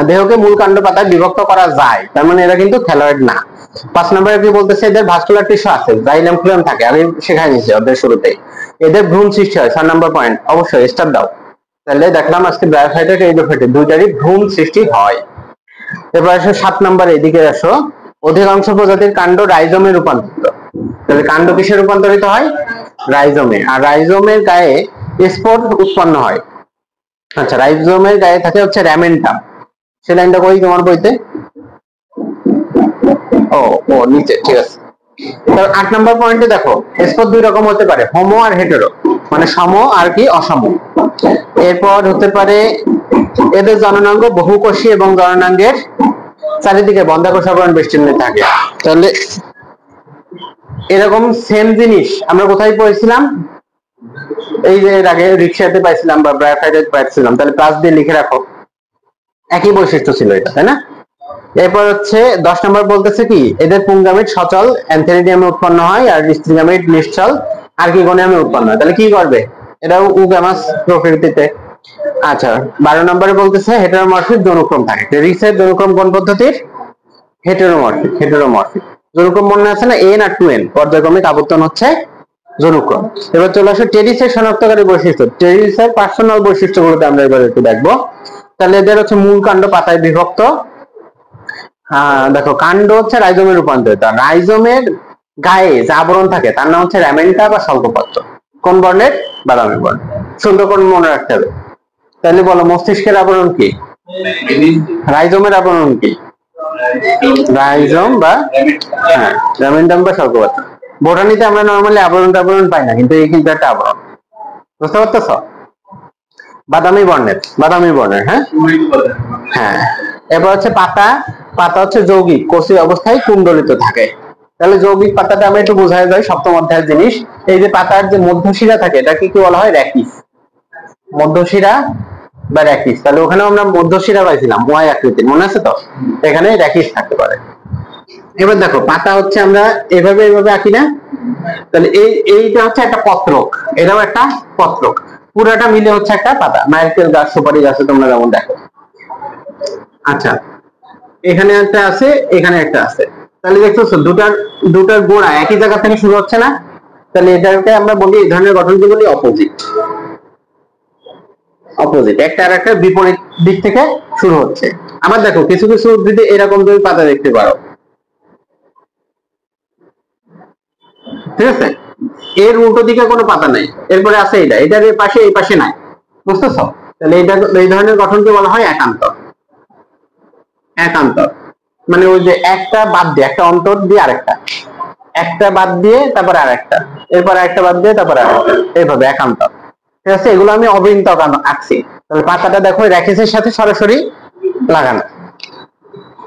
দেহকে মূল কাণ্ড পাতায় বিভক্ত করা যায়, তার মানে এরা কিন্তু থ্যালয়েড না। 5 নম্বরে কি বলতেছে, এদের ভাস্কুলার টিস্যু আছে, জাইলেম ফ্লুয়েম থাকে, আমি শেখাই নিয়েছি ওদের শুরুতেই। এদের ভ্রূণ সৃষ্টি হয়, 6 নম্বর পয়েন্ট, অবশ্যই স্টার দাও। তাহলে দেখলাম আজকে ব্রায়োফাইটা টেরিডোফাইটা দুইটারই ভ্রূণ সৃষ্টি হয়। এবার আসো 7 নম্বরে, এদিকে আসো, অধিকাংশ প্রজাতির কাণ্ড রাইজোমে রূপান্তরিত। তাহলে কাণ্ড কিসে রূপান্তরিত হয়? রাইজোমে। আর রাইজোমের গায়ে স্পোর উৎপন্ন হয়। আচ্ছা, রাইজোমের গায়ে থাকে হচ্ছে র্যামেন্টাম। সে লাইনটা কই তোমার বইতে? ও নিচে, ঠিক আছে। তাহলে 8 নম্বর পয়েন্টে দেখো, স্পোর দুই রকম হতে পারে, হোমো আর হেটেরো, মানে সম আর কি অসম। এরপর হতে পারে এদের জননাঙ্গ বহুকোষী এবং জননাঙ্গের চারিদিকে বন্ধ্যাকোষ আবরণ বেষ্টনী থাকে। তাহলে এরকম সেম জিনিস আমরা কোথায় পড়েছিলাম? এই যে এর আগে রিকশাতে পাইছিলাম বা ব্রায়োফাইটে পাইছিলাম। তাহলে প্লাস দিয়ে লিখে রাখো, একই বৈশিষ্ট্য ছিল এটা, তাই না? এরপর হচ্ছে 10 নম্বর বলতেছে কি, এদের পুংগামিট সচল অ্যান্থেরিডিয়ামে উৎপন্ন হয়, আর স্ত্রীগামিট নিশ্চল আর্কিগোনিয়ামে উৎপন্ন হয়। তাহলে কি করবে? এটাও উগামাস প্রকৃতিতে। আচ্ছা, 12 নম্বরে বলতেছে হেটেরোমরফিক যৌনক্রম থাকে। রিসের যৌনক্রম কোন পদ্ধতির? হেটেরোমরফিক যৌনক্রম মনে আছে না, এন আর 2n, পর্যায়ক্রমিক আবর্তন হচ্ছে যৌনক্রম। এবার চলে আসো টেরিসের শনাক্তকারী বৈশিষ্ট্য। টেরিসের পার্সোনাল বৈশিষ্ট্যগুলোতে আমরা এবার একটু দেখবো। তাহলে এদের হচ্ছে মূল কাণ্ড পাতায় বিভক্ত। দেখো, কাণ্ড হচ্ছে রাইজোমে রূপান্তরিত। রাইজোমের গায়ে যে আবরণ থাকে তার নাম হচ্ছে র্যামেন্টা বা স্বল্পপত্র। কোন বর্ণের? বাদামি বর্ণ। সুন্দর করে মনে রাখতে হবে। তাহলে বলো, মস্তিষ্কের আবরণ কি? রাইজোমের আবরণ কি? রাইজোম বা র্যামেন্টাম বা স্বল্পপত্র। বোটানিতে আমরা নরমালি আবরণ পাই না, কিন্তু এই কিন্তু একটা আবরণ, বুঝতে পারতেছ? বাদামি বর্ণের, হ্যাঁ। এবার হচ্ছে পাতা হচ্ছে যৌগিক, কচি অবস্থায় কুণ্ডলিত থাকে। তাহলে যৌগিক পাতাটা আমরা একটু বোঝাই যায়, সপ্তম অধ্যায়ের জিনিস। এই যে পাতার যে মধ্যশিরা থাকে, এটাকে কি বলা হয়? র্যাকিস। মধ্যশিরা বা র্যাকিস। তাহলে ওখানেও আমরা মধ্যশিরা পাইছিলাম, ওয়াই আকৃতির, মনে আছে তো? এখানে র্যাকিস থাকতে পারে। এবার দেখো, পাতা হচ্ছে আমরা এভাবে আঁকি না? তাহলে এইটা হচ্ছে একটা পত্রক, এটাও একটা পত্রক, পুরাটা মিলে হচ্ছে একটা পাতা। নারকেল গাছ, সুপারি গাছে তোমরা যেমন দেখো। আচ্ছা, এখানে একটা আছে, এখানে একটা আছে। তাহলে দেখতেছো দুটার গোড়া একই জায়গা থেকে শুরু হচ্ছে না? তাহলে এটাকে আমরা বলি, এই ধরনের গঠনকে বলি অপোজিট। একটা আর একটা বিপরীত দিক থেকে শুরু হচ্ছে। আবার দেখো, কিছু উদ্ভিদে এরকম তুমি পাতা দেখতে পারো, ঠিক আছে? এর উল্টো দিকে কোনো পাতা নাই, এরপরে আছে এটার পাশে, এই পাশে নাই, বুঝতেছ? তাহলে এই ধরনের গঠনকে বলা হয় একান্তর। মানে ওই যে একটা বাদ দিয়ে, একটা অন্তর দিয়ে আরেকটা, একটা বাদ দিয়ে তারপরে আরেকটা, এরপর একটা বাদ দিয়ে তারপরে আরেকটা, এইভাবে একান্তর, ঠিক আছে? এগুলো আমি অবৃন্তক আঁকছি। তাহলে পাতাটা দেখো র্যাকিসের সাথে সরাসরি লাগানো।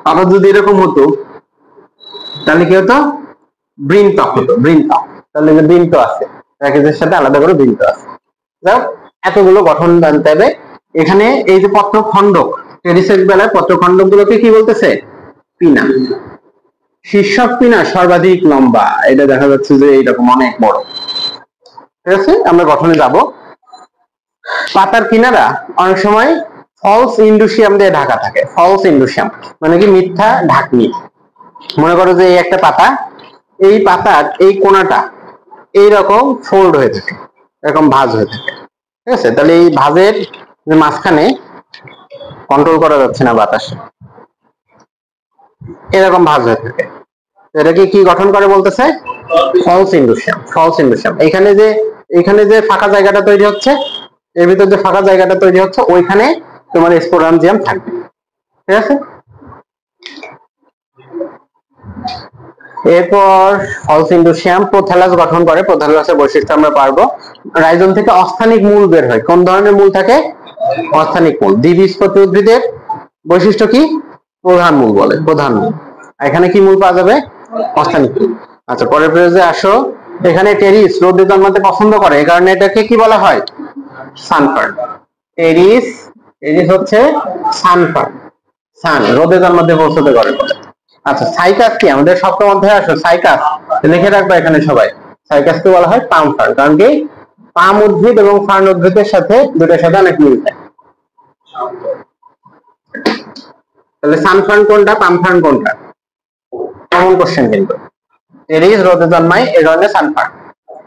আবার যদি এরকম হতো তাহলে কি হতো? বৃন্তক হতো, বৃন্তক। তাহলে যে বৃন্ত আছে, র্যাকিসের সাথে আলাদা করে বৃন্ত আছে। যাও, এতগুলো গঠন জানতে হবে। এখানে এই যে পত্রখণ্ডক, টেরিসের বেলায় পত্রখণ্ডক গুলোকে কি বলতেছে? পিনা। শীর্ষক পিনা সর্বাধিক লম্বা, এটা দেখা যাচ্ছে যে এইরকম অনেক বড়, ঠিক আছে? আমরা গঠনে যাব। পাতার কিনারা অনেক সময় ফলস ইন্ডুসিয়াম দিয়ে ঢাকা থাকে। ফলস ইন্ডুসিয়াম মানে কি? মিথ্যা ঢাকনি। মনে করো যে এই একটা পাতা, এই পাতার এই কোণাটা এইরকম ফোল্ড হয়ে থাকে, এরকম ভাঁজ হয়ে থাকে, ঠিক আছে? তাহলে এই ভাঁজের মাঝখানে কন্ট্রোল করা যাচ্ছে না বাতাসে, এরকম ভাঁজ হয়ে থাকে। এটাকে কি গঠন করে বলতেছে? ফলস ইন্ডুসিয়াম। এখানে যে ফাঁকা জায়গাটা তৈরি হচ্ছে, এর ভিতর যে ফাঁকা জায়গাটা তৈরি হচ্ছে, ওইখানে তোমার স্পোরাঞ্জিয়াম থাকবে, ঠিক আছে? এরপর ফলস ইন্ডোসিয়াম প্রোথ্যালাস গঠন করে, প্রোথ্যালাসের বৈশিষ্ট্য আমরা পারবো। রাইজোম থেকে অস্থানিক মূল বের হয়, কোন ধরনের মূল থাকে? অস্থানিক মূল। দ্বিবীজপত্রী উদ্ভিদের বৈশিষ্ট্য কি? প্রধান মূল বলে, প্রধান মূল। এখানে কি মূল পাওয়া যাবে? অস্থানিক মূল। আচ্ছা, পরের পেজে আসো। এখানে টেরিস রোদে জন্মাতে পছন্দ করে, এই কারণে এটাকে কি বলা হয়? সানফার্ন। টেরিস হচ্ছে সানফার্ন, সান রোদে জন্মাতে পছন্দ করে বলে। আচ্ছা, সাইকাস কি? আমাদের সপ্তম অধ্যায়ে আসো সাইকাস লিখে রাখবা এখানে সবাই। সাইকাসকে বলা হয় পাম ফার্ন, কারণ কি পাম উদ্ভিদ এবং ফার্ন উদ্ভিদের সাথে দুটোর সাথে অনেক মিল থাকে। তাহলে সানফার্ন কোনটা, পাম ফার্ন কোনটা? কমন কোশ্চেন কিন্তু। টেরিস রোদে জন্মায়, এই কারণে সানফার্ন।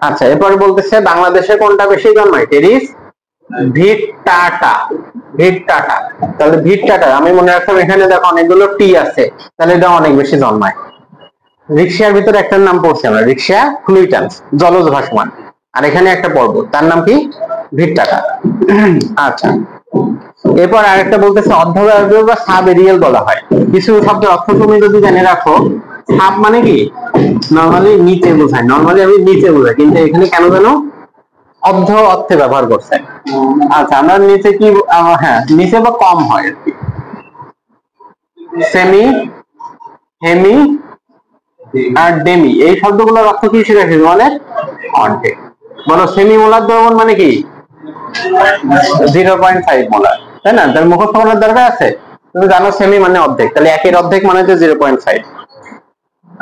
আচ্ছা, এরপরে বলতেছে বাংলাদেশে কোনটা বেশি জন্মায়? টেরিস, ভিট্টাটা। ভিট্টাটা, তাহলে ভিট্টাটা আমি মনে রাখতাম এখানে দেখো অনেকগুলো টি আছে, তাহলে এটা অনেক বেশি জন্মায়। রিক্সার ভিতরে একটা নাম পড়ছি আমরা, রিক্সা ফ্লুইটান্স, জলজ ভাসমান। আর এখানে একটা পর্বত, তার নাম কি? ভিট্টাটা। আচ্ছা, এরপর আরেকটা বলতেছে অর্ধবায়বীয় বা সাব এরিয়াল বলা হয়। কিছু শব্দের অর্থ তুমি যদি জেনে রাখো, সাব মানে কি নরমালি নিচে বোঝায়, নরমালি আমি নিচে বোঝাই, কিন্তু এখানে কেন যেন অর্ধ অর্থে ব্যবহার করছে। আচ্ছা, আমরা নিচে কি, হ্যাঁ নিচে বা কম হয় আর কি। সেমি, হেমি আর ডেমি, এই শব্দগুলোর অর্থ কি শিখেছি মানে অর্ধেক। বলো সেমি মোলার দ্রবণ মানে কি? 0.5 মোলার, তাই না? তার মুখস্থ করার দরকার আছে? তুমি জানো সেমি মানে অর্ধেক, তাহলে একের অর্ধেক মানে হচ্ছে 0.5।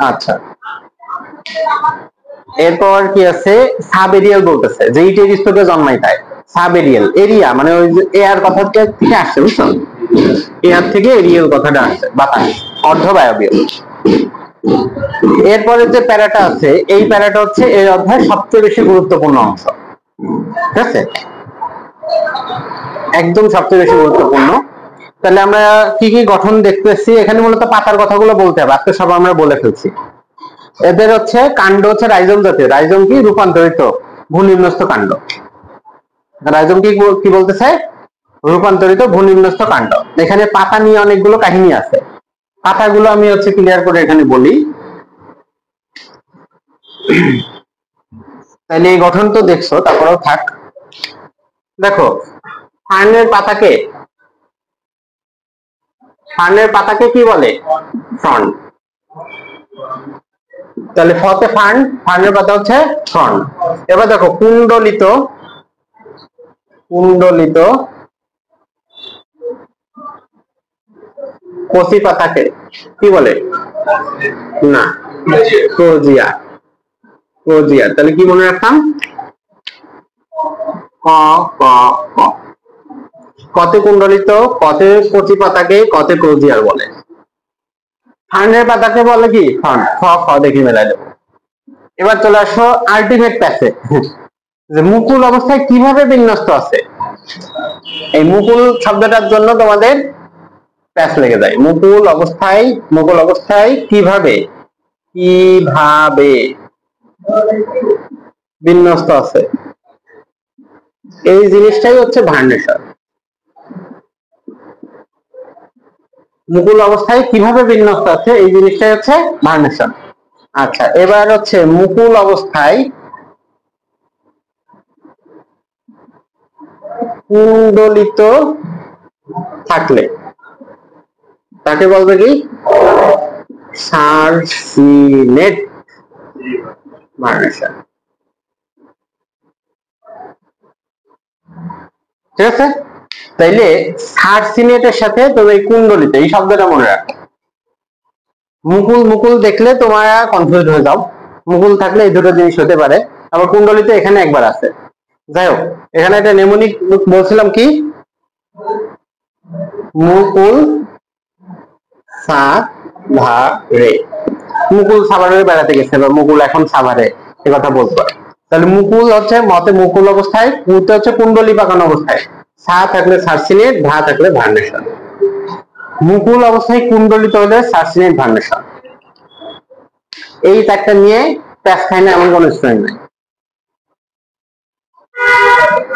আচ্ছা, এরপর কি আছে? সাব এরিয়াল বলতেছে যে এই টেরিস থেকে জন্মায় তাই সাব এরিয়াল। এরিয়া মানে ওই যে এয়ার কথাটা থেকে আসছে, বুঝছো? এয়ার থেকে এরিয়াল কথাটা আসছে, বাতাস, অর্ধবায়বীয়। এরপরে যে প্যারাটা আছে, এই প্যারাটা হচ্ছে এই অধ্যায়ের সবচেয়ে বেশি গুরুত্বপূর্ণ অংশ, ঠিক আছে? একদম সবচেয়ে বেশি গুরুত্বপূর্ণ। তাহলে আমরা কি কি গঠন দেখতেছি এখানে? মূলত পাতার কথাগুলো বলতে হবে, আজকে সব আমরা বলে ফেলছি। এদের হচ্ছে কাণ্ড হচ্ছে রাইজোম জাতীয়। রাইজোম কি? রূপান্তরিত ভূনিম্নস্থ কাণ্ড। রাইজোম কি বলতেছে? রূপান্তরিত ভূনিম্নস্থ কাণ্ড। এখানে পাতা নিয়ে অনেকগুলো কাহিনী আছে, পাতাগুলো আমি হচ্ছে ক্লিয়ার করে এখানে বলি। তাহলে এই গঠন তো দেখছো, তারপরেও থাক। দেখো, ফার্নের পাতাকে কি বলে? ফ্রন্ট। তাহলে ফতে ফার্নের পাতা হচ্ছে ফ্রন্ট। এবার দেখো কুণ্ডলিত কচি পাতাকে কি বলে? না, ক্রোজিয়া। তাহলে কি মনে রাখতাম? কতে কুণ্ডলিত, কতে কচি পাতাকে কতে ক্রোজিয়ার বলে। ফার্নের পাতাকে বলে কি? ফার্ন। খ দেখি মেলাই দেবো। এবার চলে আসো আল্টিমেট প্যাসে, যে মুকুল অবস্থায় কিভাবে বিন্যস্ত আছে। এই মুকুল শব্দটার জন্য তোমাদের প্যাস লেগে যায়। মুকুল অবস্থায় কিভাবে বিন্যস্ত আছে, এই জিনিসটাই হচ্ছে ভার্নেশন। মুকুল অবস্থায় কিভাবে বিন্যস্ত আছে, এই জিনিসটাই হচ্ছে ভার্নেশন। আচ্ছা, এবার হচ্ছে মুকুল অবস্থায় কুণ্ডলিত থাকলে তাকে বলবে কি? সার্সিনেট ভার্নেশন। ঠিক আছে? তাইলে সার্সিনেটের সাথে তবে কুণ্ডলিত এই শব্দটা মনে রাখো। মুকুল দেখলে তোমরা কনফিউজ হয়ে যাও। মুকুল থাকলে এই দুটো জিনিস হতে পারে, আবার কুণ্ডলিত এখানে একবার আছে। যাই হোক, এখানে একটা নেমোনিক বলছিলাম কি? মুকুল সাভারে। মুকুল সাভারে বেড়াতে গেছে, বা মুকুল এখন সাভারে, এ কথা বলতে পারে। তাহলে মুকুল হচ্ছে মতে মুকুল অবস্থায়, কুতে হচ্ছে কুণ্ডলী পাকানো অবস্থায়, সা থাকলে সার্সিনেট, ভা থাকলে ভার্নেশন। মুকুল অবস্থায় কুণ্ডলিত হলে সার্সিনেট ভার্নেশন। এই চারটা নিয়ে প্যাস খায় না এমন কোন স্টুডেন্ট নাই।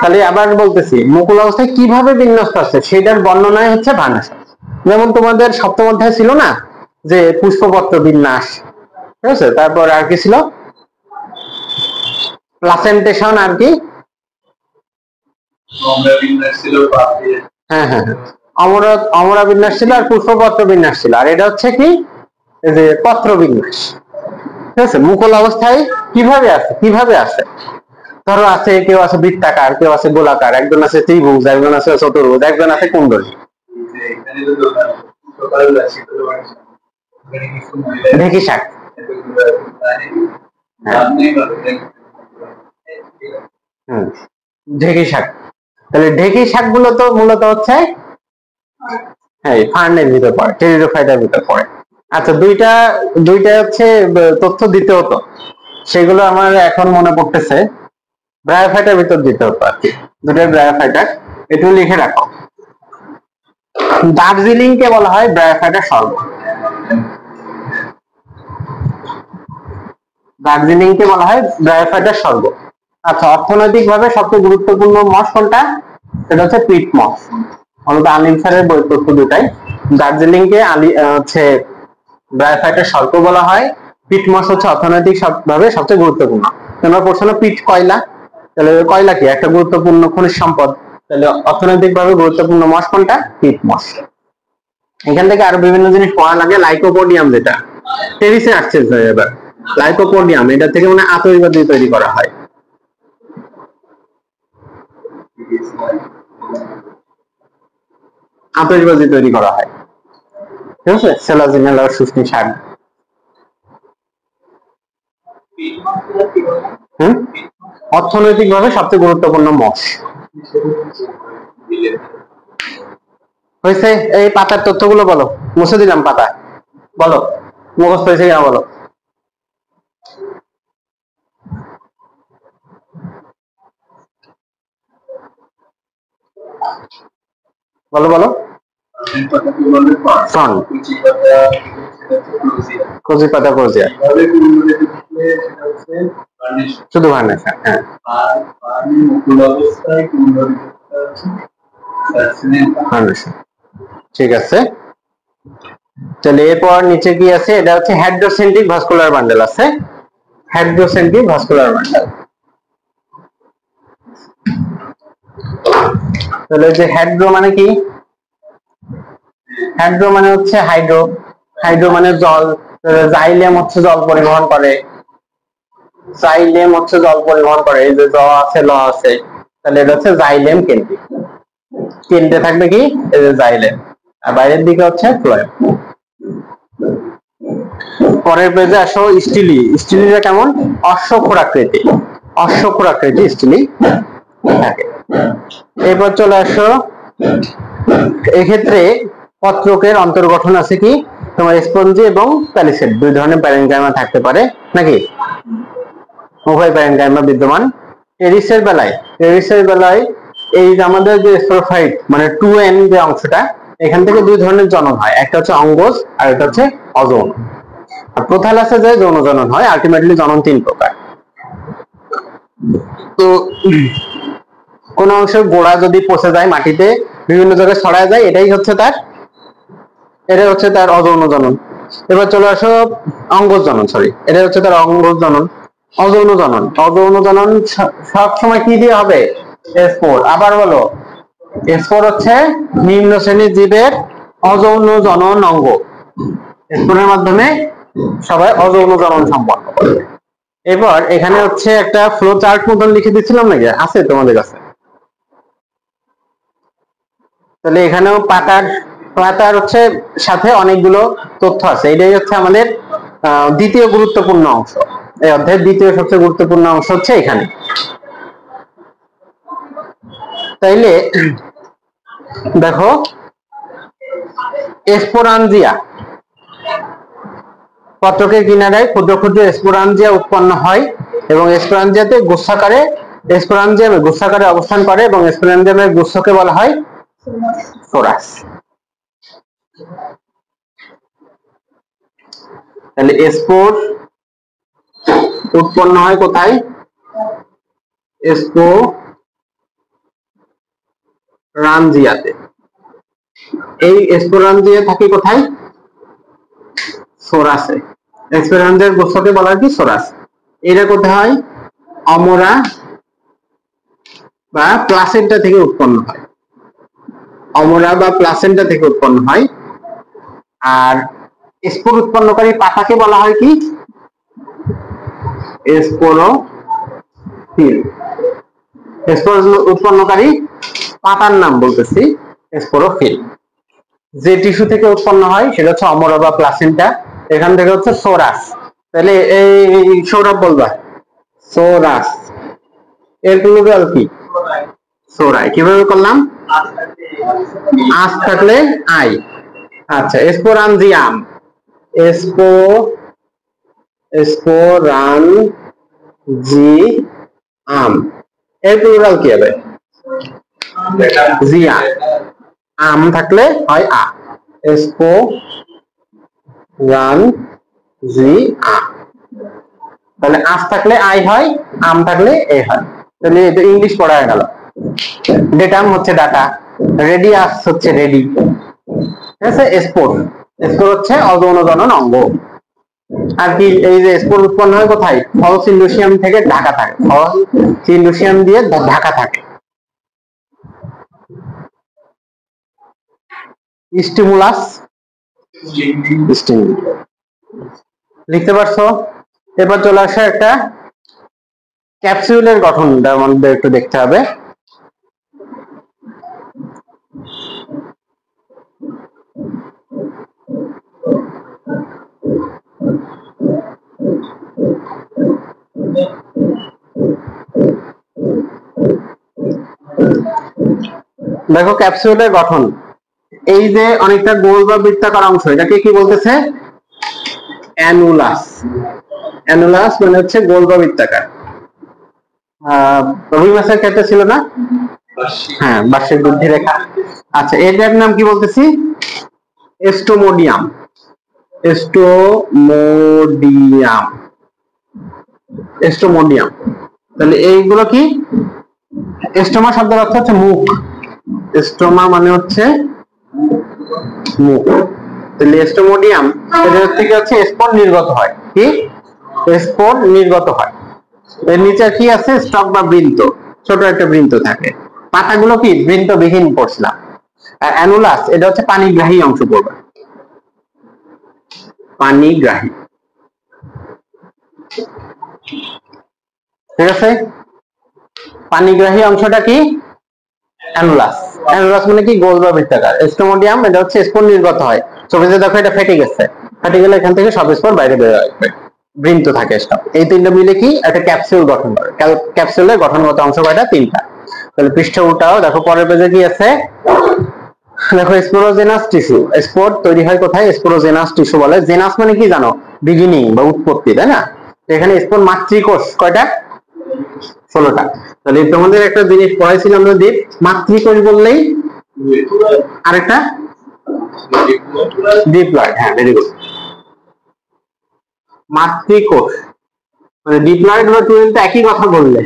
তাহলে আবার বলতেছি, মুকুল অবস্থায় কিভাবে বিন্যস্ত আছে সেটার বর্ণনায় হচ্ছে ভার্নেশন। যেমন তোমাদের সপ্তম অধ্যায় ছিল না যে পুষ্পপত্র বিন্যাস, ঠিক আছে। তারপর আর কি ছিল, প্লাসেন্টেশন আর কি, হ্যাঁ হ্যাঁ হ্যাঁ, অমরা বিন্যাস ছিল আর পুষ্পপত্র বিন্যাস ছিল। আর এটা হচ্ছে কি, এই যে পত্র বিন্যাস। ঠিক আছে, মুকুল অবস্থায় কিভাবে আছে ধরো আছে, কেউ আছে বৃত্তাকার, কেউ আছে গোলাকার, একজন আছে ত্রিভুজ, একজন আছে চতুর্ভুজ, একজন আছে কুণ্ডলী। ঢেকি শাক, ঢেকি শাক। তাহলে ঢেকি শাক গুলো তো মূলত হচ্ছে হ্যাঁ ফার্নের ভিতর পড়ে, টেরিডোফাইটার ভিতর পড়ে। আচ্ছা, দুইটা হচ্ছে তথ্য দিতে হতো, সেগুলো আমার এখন মনে পড়তেছে। ব্রায়োফাইটার ভিতর দিতে হতো আর কি, দুটোই ব্রায়োফাইটার, একটু লিখে রাখো। দার্জিলিং কে বলা হয় ব্রায়োফাইটার স্বর্গ। দার্জিলিং কে বলা হয় ব্রায়োফাইটার স্বর্গ। আচ্ছা, অর্থনৈতিক ভাবে সবচেয়ে গুরুত্বপূর্ণ মঠ কোনটা? সেটা হচ্ছে পিট মঠ। আমাদের আলিম স্যারের বই তথ্য দুটাই। দার্জিলিং কে হচ্ছে ব্রায়োফাইটার স্বর্গ বলা হয়, পিট মঠ হচ্ছে অর্থনৈতিক ভাবে সবচেয়ে গুরুত্বপূর্ণ। তোমরা প্রশ্ন পিট কয়লা, তাহলে কয়লা কি একটা গুরুত্বপূর্ণ খনিজ সম্পদ, তাহলে অর্থনৈতিক ভাবে গুরুত্বপূর্ণ মঠ কোনটা? পিট মঠ। এখান থেকে আরো বিভিন্ন জিনিস পড়া লাগে। লাইকোপোডিয়াম, যেটা টেরিসে আসছে এবার, লাইকোপোডিয়াম, এটা থেকে মানে আতশবাজি তৈরি করা হয়। আতশবাজি তৈরি করা হয়, ঠিক আছে। সেলাজিনেল আর শুষ্নি শাক। অর্থনৈতিক ভাবে সবচেয়ে গুরুত্বপূর্ণ মঠ হয়েছে। এই পাতার তথ্যগুলো বলো, মুছে দিলাম পাতা, বলো মুখস্থ হয়েছে কিনা বলো। বলো বলো। কচি পাতা ক্লোজিয়া, শুধু ভার্নেশন, হ্যাঁ। ঠিক আছে, তাহলে এরপর নিচে কি আছে? এটা হচ্ছে হেড্রোসেন্ট্রিক ভাস্কুলার বান্ডেল আছে, হেড্রোসেন্ট্রিক ভাস্কুলার বান্ডেল। তাহলে যে হেড্রো মানে কি? হাইড্রো মানে হচ্ছে হাইড্রো, হাইড্রো মানে জল। জাইলেম হচ্ছে জল পরিবহন করে, জাইলেম হচ্ছে জল পরিবহন করে। এই যে জ আছে ল আছে, তাহলে এটা হচ্ছে জাইলেম কেন্দ্রিক। কেন্দ্রে থাকবে কি? এই যে জাইলেম, আর বাইরের দিকে হচ্ছে ফ্লোয়েম। পরের পেজে আসো, স্টিলি। স্টিলিটা কেমন? অশ্বক্ষুরাকৃতি, অশ্বক্ষুরাকৃতি স্টিলি থাকে। এরপর চলে আসো, এক্ষেত্রে পত্রকের অন্তর্গঠন আছে কি তোমার স্পঞ্জি এবং প্যালিসেড, দুই ধরনের প্যারেনকাইমা থাকতে পারে নাকি? উভয় প্যারেনকাইমা বিদ্যমান। টেরিসের বেলায় এই যে আমাদের যে স্পোরোফাইট মানে 2n যে অংশটা, এখান থেকে দুই ধরনের জনন হয়, একটা হচ্ছে অঙ্গজ আর একটা হচ্ছে অযৌন। আর প্রোথালাসে যে যৌন জনন হয়। আলটিমেটলি জনন তিন প্রকার। তো কোন অংশের গোড়া যদি পচে যায় মাটিতে, বিভিন্ন জায়গায় ছড়ায় যায়, এটাই হচ্ছে তার অযৌন জনন। এবার চলে আসো অঙ্গজ জনন, সরি, এটা হচ্ছে তার অঙ্গজ জনন। অযৌন জনন সব সময় কি দিয়ে হবে? স্পোর। আবার বলো, স্পোর হচ্ছে নিম্ন শ্রেণীর জীবের অযৌন জনন অঙ্গ। স্পোরের মাধ্যমে সবাই অযৌন জনন সম্পন্ন করবে। এবার এখানে হচ্ছে একটা ফ্লো চার্ট মতন লিখে দিচ্ছিলাম নাকি, আছে তোমাদের কাছে? তাহলে এখানেও পাতার হচ্ছে সাথে অনেকগুলো তথ্য আছে। এটাই হচ্ছে আমাদের দ্বিতীয় গুরুত্বপূর্ণ অংশ। এই অধ্যায়ের দ্বিতীয় সবচেয়ে গুরুত্বপূর্ণ অংশ হচ্ছে এখানে। তাইলে দেখো, স্পোরাঞ্জিয়া, পত্রকের কিনারায় ক্ষুদ্র ক্ষুদ্র স্পোরাঞ্জিয়া উৎপন্ন হয় এবং স্পোরাঞ্জিয়াতে স্পোরাঞ্জিয়ামে গুচ্ছাকারে অবস্থান করে এবং স্পোরাঞ্জিয়ামের গুচ্ছকে বলা হয় সোরাস। তাহলে স্পোর উৎপন্ন হয় কোথায়? স্পোরাঞ্জিয়াতে। এই স্পোরাঞ্জিয়া থাকে কোথায়? সোরাসে। স্পোরাঞ্জের গোষ্ঠকে বলা হয় কি সোরাস। এটা কোথায় হয়? অমরা বা প্লাসেন্টা থেকে উৎপন্ন হয়, অমরা বা প্লাসেন্টা থেকে উৎপন্ন হয়। আর স্পোর উৎপন্নকারী পাতাকে বলা হয় কি? স্পোরোফিল। স্পোর উৎপন্নকারী পাতার নাম বলতেছি স্পোরোফিল। যে টিস্যু থেকে উৎপন্ন হয় সেটা হচ্ছে অমরা বা প্লাসেন্টা, এখান থেকে হচ্ছে সোরাস। তাহলে এই সৌরভ বলবা সোরাস, এর প্লুরাল কি? সোরাই। কিভাবে করলাম? আস থাকলে আই। আচ্ছা, স্পোরাঞ্জিয়াম, স্পোরাঞ্জিয়াম, এর প্লুরাল কি হবে? জিয়া। আম থাকলে হয় আ, স্পোরাঞ্জিয়া। তাহলে আস থাকলে আই হয়, আম থাকলে এ হয়। তাহলে এটা ইংলিশ পড়া হয়ে গেল। ডেটাম হচ্ছে ডাটা, রেডিয়াস হচ্ছে রেডি, ঠিক আছে। স্পোর, স্পোর হচ্ছে অযৌন জনন অঙ্গ। আর কি এই যে স্পোর উৎপন্ন হয় কোথায়? ফল সিন্ডোসিয়াম থেকে ঢাকা থাকে, ফল সিন্ডোসিয়াম দিয়ে ঢাকা থাকে। স্টিমুলাস, লিখতে পারছো? এবার চলে আসে একটা ক্যাপসুলের গঠনটা আমাদের একটু দেখতে হবে। দেখো ক্যাপসুলের গঠন, এই যে অনেকটা গোল বা বৃত্তাকার অংশ, এটাকে কি বলতেছে? অ্যানুলাস। অ্যানুলাস মানে হচ্ছে গোল বা বৃত্তাকার। রবি মাসের ক্ষেত্রে ছিল না? হ্যাঁ, বার্ষিক বৃদ্ধি রেখা। আচ্ছা, এটার নাম কি বলতেছি? এস্টোমোডিয়াম। এস্টোমোডিয়াম, এস্টোমোডিয়াম। তাহলে এইগুলো কি? এস্টোমা শব্দের অর্থ হচ্ছে মুখ, এস্টোমা মানে হচ্ছে মুখ। তাহলে এস্টোমোডিয়াম এর থেকে হচ্ছে স্পোর নির্গত হয়। কি? স্পোর নির্গত হয়। এর নিচে কি আছে? স্টক বা বৃন্ত, ছোট একটা বৃন্ত থাকে। পাতাগুলো কি বৃন্তবিহীন পড়ছিলাম। আর অ্যানুলাস এটা হচ্ছে পানিগ্রাহী অংশ পড়বে, পানিগ্রাহী, ঠিক আছে। পানিগ্রাহী অংশটা কি? অ্যানুলাস। অ্যানুলাস মানে কি? গোল বা বৃত্তাকার। এস্টোমোডিয়াম এটা হচ্ছে স্পোর নির্গত হয়। ছবিতে দেখো এটা ফেটে গেছে, ফেটে গেলে এখান থেকে সব স্পোর বাইরে বের আসবে, বৃন্ত থাকে স্টক। এই তিনটা মিলে কি একটা ক্যাপসুল গঠন করে। ক্যাপসুলের গঠনগত অংশ কয়টা? তিনটা। তাহলে পৃষ্ঠ উল্টাও, দেখো পরের পেজে কি আছে। দেখো স্পোরোজেনাস টিস্যু, স্পোর তৈরি হয় কোথায়? স্পোরোজেনাস টিস্যু বলে। জেনাস মানে কি জানো? বিগিনিং বা উৎপত্তি, তাই না? এখানে স্পোর মাতৃকোষ কয়টা? 16টা। তাহলে তোমাদের একটা জিনিস পড়াইছিলাম আমরা, দীপ, মাতৃকোষ বললেই আরেকটা ডিপ্লয়েড। হ্যাঁ, ভেরি গুড। মাতৃকোষ মানে ডিপ্লয়েড বা টুয়েন্ট একই কথা বললে,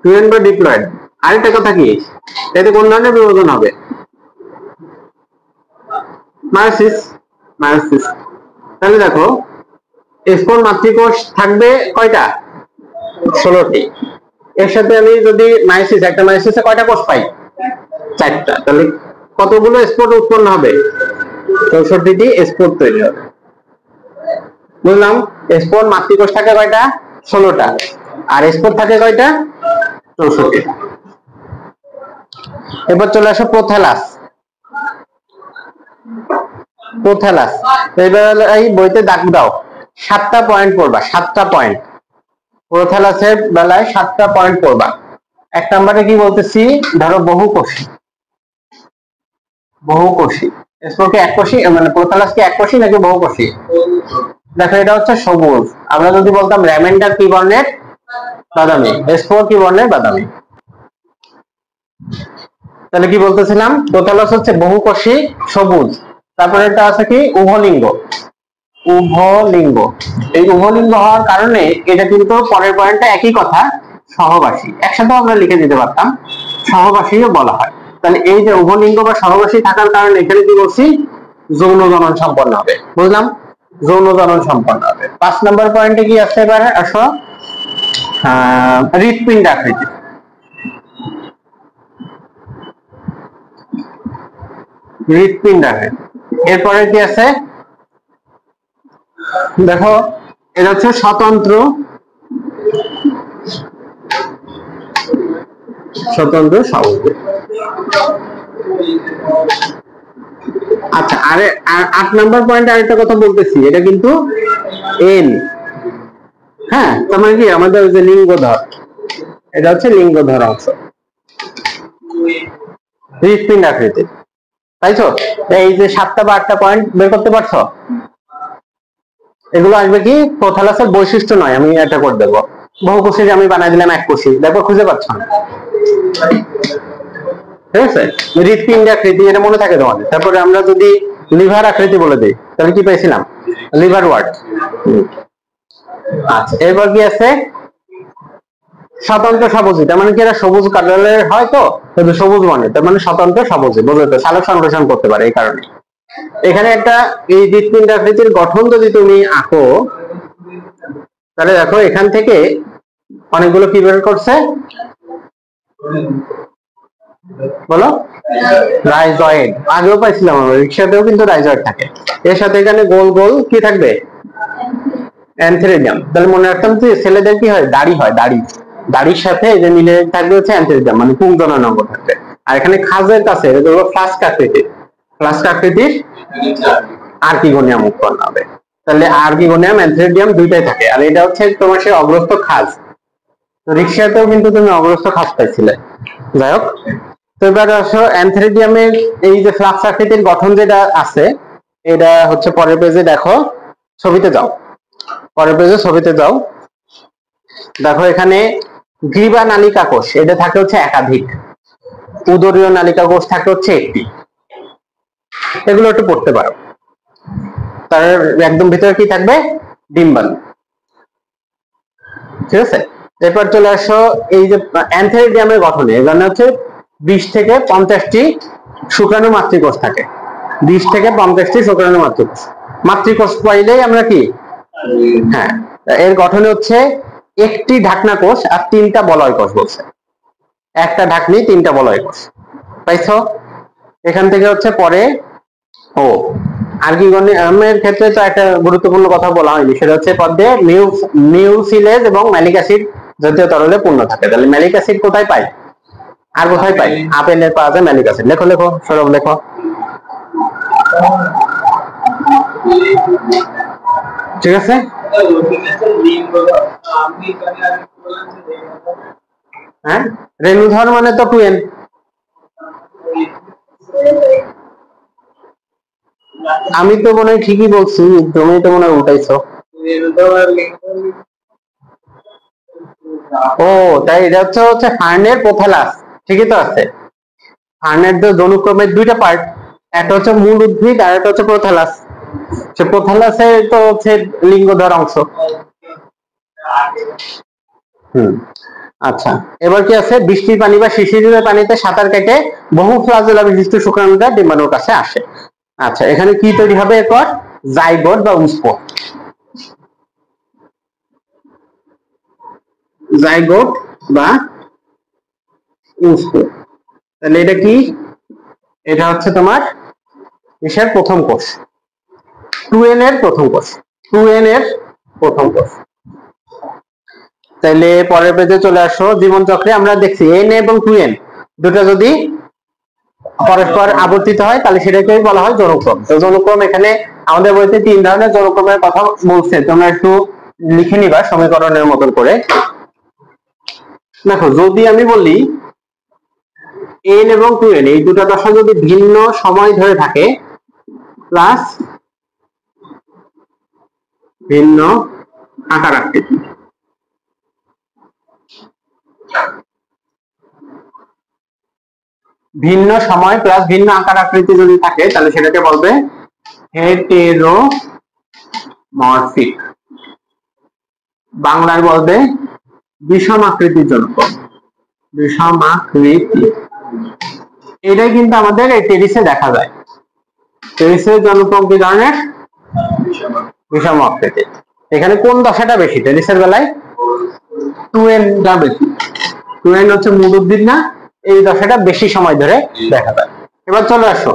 টুয়েন্ট বা ডিপ্লয়েড। আরেকটা কথা কি, এতে কোন ধরনের বিভাজন হবে? Meiosis, meiosis. তাহলে দেখো স্পোর মাতৃকোষ থাকবে কয়টা? 16টি। এর সাথে আমি যদি মায়োসিস, একটা মায়োসিসে কয়টা কোষ পাই? 4টা। তাহলে কতগুলো স্পোর উৎপন্ন হবে? 64টি স্পোর তৈরি হবে। বুঝলাম। স্পোর মাতৃকোষ থাকে কয়টা? 16টা। আর স্পোর থাকে কয়টা? 64টা। এবার চলে আসো প্রোথ্যালাস। প্রোথ্যালাস, এবার এই বইতে দাগ দাও, 7টা পয়েন্ট পড়বা, 7টা পয়েন্ট। প্রোথ্যালাসের বেলায় 7টা পয়েন্ট পড়বা। 1 নম্বরে কি বলতেছি? ধরো বহুকোষী, বহুকোষী। স্পোর কি এককোষী, মানে প্রোথ্যালাস কি এককোষী নাকি বহুকোষী? দেখো এটা হচ্ছে সবুজ। আমরা যদি বলতাম ল্যাভেন্ডার কি বর্ণের? বাদামি। স্পোর কি বর্ণের? বাদামি। তাহলে কি বলতেছিলাম? প্রোথ্যালাস হচ্ছে বহুকোষী, সবুজ। তারপরে এটা আছে কি? উভলিঙ্গ। উভলিঙ্গ। এই উভলিঙ্গ হওয়ার কারণে এটা কিন্তু পরের পয়েন্টটা একই কথা, সহবাসী। একসাথে আমরা লিখে দিতে পারতাম, সহবাসীও বলা হয়। তাহলে এই যে উভলিঙ্গ বা সহবাসী থাকার কারণে এখানে কি বলছি? যৌন জনন সম্পন্ন হবে। বুঝলাম। যৌন জনন সম্পন্ন হবে। 5 নম্বর পয়েন্টে কি আছে এবার আসো, হৃৎপিণ্ড আকৃতি। হৃৎপিণ্ড আকৃতি। এরপরে কি আছে দেখো, এটা হচ্ছে স্বতন্ত্র স্বাভাবিক। আচ্ছা, আরে 8 নম্বর পয়েন্ট আরেকটা কথা বলতেছি, এটা কিন্তু এন, হ্যাঁ, তার মানে কি আমাদের যে লিঙ্গধর, এটা হচ্ছে লিঙ্গধর অংশ, হৃৎপিণ্ড আকৃতি, তাইতো? এই যে 7টা বা 8টা পয়েন্ট বের করতে পারছো, এগুলো আসবে কি প্রোথালাসের বৈশিষ্ট্য নয়, আমি এটা করে দেবো। বহুকোষী আমি বানাই দিলাম এক কোষী, দেখো খুঁজে পাচ্ছ না, ঠিক আছে? হৃৎপিণ্ড আকৃতি, এটা মনে থাকে তোমাদের। তারপরে আমরা যদি লিভার আকৃতি বলে দিই তাহলে কি পেয়েছিলাম? Liver word. আচ্ছা, এবার কি আছে স্বতন্ত্র সবুজ, তার মানে কি এরা সবুজ কালারের হয়, তো শুধু সবুজ মানে, তার মানে স্বতন্ত্র সবুজ, বুঝলে তো, সালোক সংশ্লেষণ করতে পারে। এই কারণে এখানে একটা এই হৃৎপিণ্ড আকৃতির গঠন যদি তুমি আঁকো, তাহলে দেখো এখান থেকে অনেকগুলো কি বের করছে বলো? রাইজয়েড। আগেও পাইছিলাম আমরা, রিক্সাতেও কিন্তু রাইজয়েড থাকে। এর সাথে এখানে গোল গোল কি থাকবে? অ্যান্থেরিডিয়াম। তাহলে মনে রাখতাম যে ছেলেদের কি হয়, দাড়ি হয়, দাড়ির সাথে যে মিলে থাকবে হচ্ছে অ্যান্থেরিডিয়াম, মানে পুংজনন অঙ্গ থাকবে। আর এখানে খাজের কাছে এটা হলো ফ্লাস্ক আকৃতির আর্কিগোনিয়াম উৎপন্ন হবে। তাহলে আর্কিগোনিয়াম অ্যান্থেরিডিয়াম দুইটাই থাকে। আর এটা হচ্ছে তোমার সেই অগ্রস্ত খাজ। তো রিক্সাতেও কিন্তু তুমি অগ্রস্ত খাজ পাইছিলে। যাই হোক, তো এবার আসো অ্যান্থেরিডিয়ামের এই যে ফ্লাক্স আকৃতির গঠন যেটা আছে, এটা হচ্ছে পরের পেজে দেখো, ছবিতে যাও, পরের পেজে ছবিতে যাও, দেখো এখানে গ্রীবা নালিকা কোষ, এটা থাকে হচ্ছে একাধিক, উদরীয় নালিকা কোষ থাকে হচ্ছে একটি। এগুলো একটু পড়তে পারো। তার একদম ভিতরে কি থাকবে? ডিম্বাণু, ঠিক আছে? এরপর চলে আসো এই যে অ্যান্থেরিডিয়ামের গঠনে, এখানে হচ্ছে 20 থেকে 50টি শুক্রাণু মাতৃকোষ থাকে। 20 থেকে 50টি শুক্রাণু মাতৃকোষ পাইলেই আমরা কি, হ্যাঁ, এর গঠনে হচ্ছে একটি ঢাকনা কোষ আর 3টা বলয় কোষ বলছে। একটা ঢাকনি 3টা বলয় কোষ পাইছো? এখান থেকে হচ্ছে পরে ও আর্কিগোনিয়ামের ক্ষেত্রে তো একটা গুরুত্বপূর্ণ কথা বলা হয়নি, সেটা হচ্ছে পদ্মে মিউসিলেজ এবং ম্যালিক অ্যাসিড জাতীয় তরলে পূর্ণ থাকে। তাহলে ম্যালিক অ্যাসিড কোথায় পাই? আর কোথায় পাই? আপেলে পাওয়া যায় ম্যালিক অ্যাসিড। লেখো লেখো সৌরভ, লেখো। ঠিক আছে, হ্যাঁ, রেণুধর মানে তো 2n। আমি তো মনে হয় ঠিকই বলছি, তুমি তো মনে হয় উল্টাইছো। ও তাই, এটা হচ্ছে হার্নের প্রোথালাস, ঠিকই তো আছে। হার্নের তো জনুক্রমের 2টা পার্ট, একটা হচ্ছে মূল উদ্ভিদ আর একটা হচ্ছে প্রোথালাস। সে প্রোথালাসের তো হচ্ছে লিঙ্গধর অংশ। আচ্ছা, এবার কি আছে? বৃষ্টির পানি বা শিশিরের পানিতে সাঁতার কেটে বহু ফ্লাজেলা বিশিষ্ট শুক্রাণুটা ডিম্বাণুর কাছে আসে। আচ্ছা, এখানে কি তৈরি হবে এরপর? জাইগোট বা উস্পো। জাইগোট বা উস্পো, তাহলে এটা কি? এটা হচ্ছে তোমার কিসের প্রথম কোষ? 2n এর প্রথম কোষ, 2n এর প্রথম কোষ। তাহলে পরের পেজে চলে আসো। জীবন চক্রে আমরা দেখছি n এবং 2n দুটো যদি পরস্পর আবর্তিত হয় তাহলে সেটাকে বলা হয় যৌনক্রম। তো যৌনক্রম এখানে আমাদের বইতে 3 ধরনের যৌনক্রমের কথা বলছে, তোমরা একটু লিখে নিবা সমীকরণের মতন করে। দেখো, যদি আমি বলি n এবং 2n এই দুটো দশা যদি ভিন্ন সময় ধরে থাকে প্লাস ভিন্ন আকার আকৃতি, ভিন্ন সময় প্লাস ভিন্ন আকার আকৃতি যদি থাকে তাহলে সেটাকে বলবে হেটেরোমরফিক, বাংলায় বলবে বিষম আকৃতির যৌনক্রম, বিষম আকৃতি। এটাই কিন্তু আমাদের এই টেরিসে দেখা যায়। টেরিসের যৌনক্রম কি ধরনের? বিষম আকৃতি। এখানে কোন দশাটা বেশি? টেরিসের বেলায় 2n টা বেশি। 2n হচ্ছে মূল উদ্ভিদ না, এই দশাটা বেশি সময় ধরে দেখা যায়। এবার চলে আসো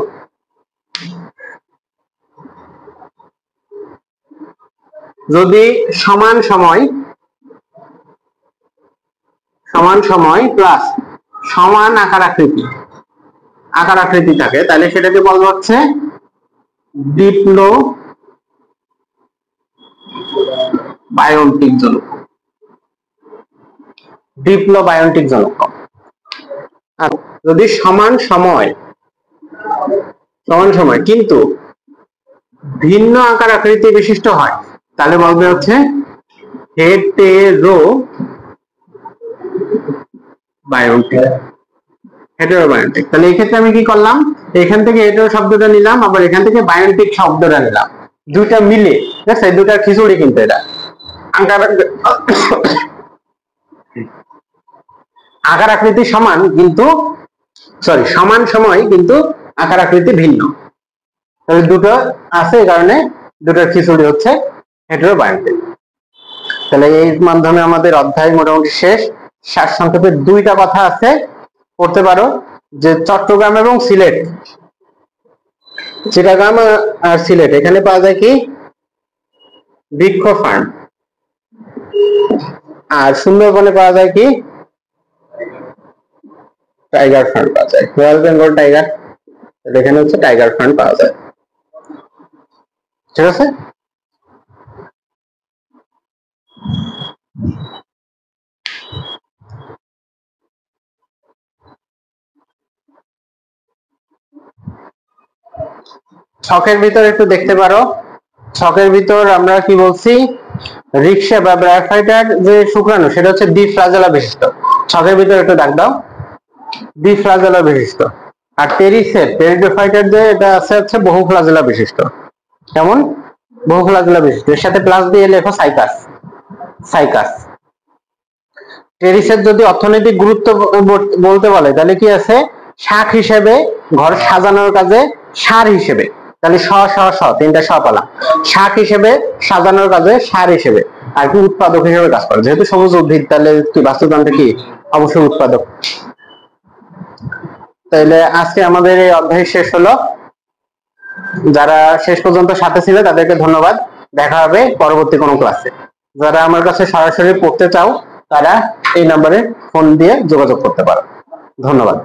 যদি সমান সময় প্লাস সমান আকার আকৃতি থাকে, তাহলে সেটাকে বলবো হচ্ছে ডিপ্লো বায়োন্টিক জনক। যদি সমান সময় কিন্তু ভিন্ন আকার আকৃতি বিশিষ্ট হয়, তাহলে বলবে হচ্ছে হেটেরো বায়োন্টিক। তাহলে এই ক্ষেত্রে আমি কি করলাম? এখান থেকে হেটেরো শব্দটা নিলাম, আবার এখান থেকে বায়োন্টিক শব্দটা নিলাম, দুইটা মিলে দুইটা খিচুড়ি কিন্তু এটা আকার আকৃতি সমান কিন্তু সমান সময় কিন্তু আকার আকৃতি ভিন্ন। তাহলে দুটো আছে, এই কারণে দুটোর খিচুড়ি হচ্ছে হেটেরোবায়োন্টিক। তাহলে এই মাধ্যমে আমাদের অধ্যায় মোটামুটি শেষ। সারসংক্ষেপে দুইটা কথা আছে, পড়তে পারো যে চট্টগ্রাম এবং সিলেট, চিটাগাং আর সিলেট, এখানে পাওয়া যায় কি বৃক্ষ ফার্ন, আর সুন্দরবনে পাওয়া যায় কি টাইগার ফার্ন পাওয়া যায়, রয়্যাল বেঙ্গল টাইগার। এখানে হচ্ছে টাইগার ফার্ন পাওয়া যায়। ঠিক আছে? ছকের ভিতর একটু দেখতে পারো, ছকের ভিতর আমরা কি বলছি, রিক্সা বা ব্রায়োফাইটার যে শুক্রাণু সেটা হচ্ছে ডিফ্লাজেলা বিশিষ্ট। ছকের ভিতর একটু দাগ দাও, ডিফ্লাজেলা বিশিষ্ট। আর টেরিডোফাইটার যে এটা আছে হচ্ছে বহুফ্লাজেলা বিশিষ্ট। কেমন? বহুফ্লাজেলা বিশিষ্ট, এর সাথে প্লাস দিয়ে লেখো সাইকাস। টেরিসের যদি অর্থনৈতিক গুরুত্ব বলতে বলে, তাহলে কি আছে, শাক হিসেবে, ঘর সাজানোর কাজে, সার হিসেবে, তাহলে তিনটা পালা, শাক হিসেবে, সাজানোর কাজে, সার হিসেবে, আর কি উৎপাদক হিসেবে কাজ করে। যেহেতু সবুজ উদ্ভিদ, তাহলে কি বাস্তুতন্ত্রে কি অবশ্যই উৎপাদক। তাইলে আজকে আমাদের এই অধ্যায় শেষ হলো। যারা শেষ পর্যন্ত সাথে ছিল তাদেরকে ধন্যবাদ। দেখা হবে পরবর্তী কোনো ক্লাসে। যারা আমার কাছে সরাসরি পড়তে চাও, তারা এই নম্বরে ফোন দিয়ে যোগাযোগ করতে পারো। ধন্যবাদ।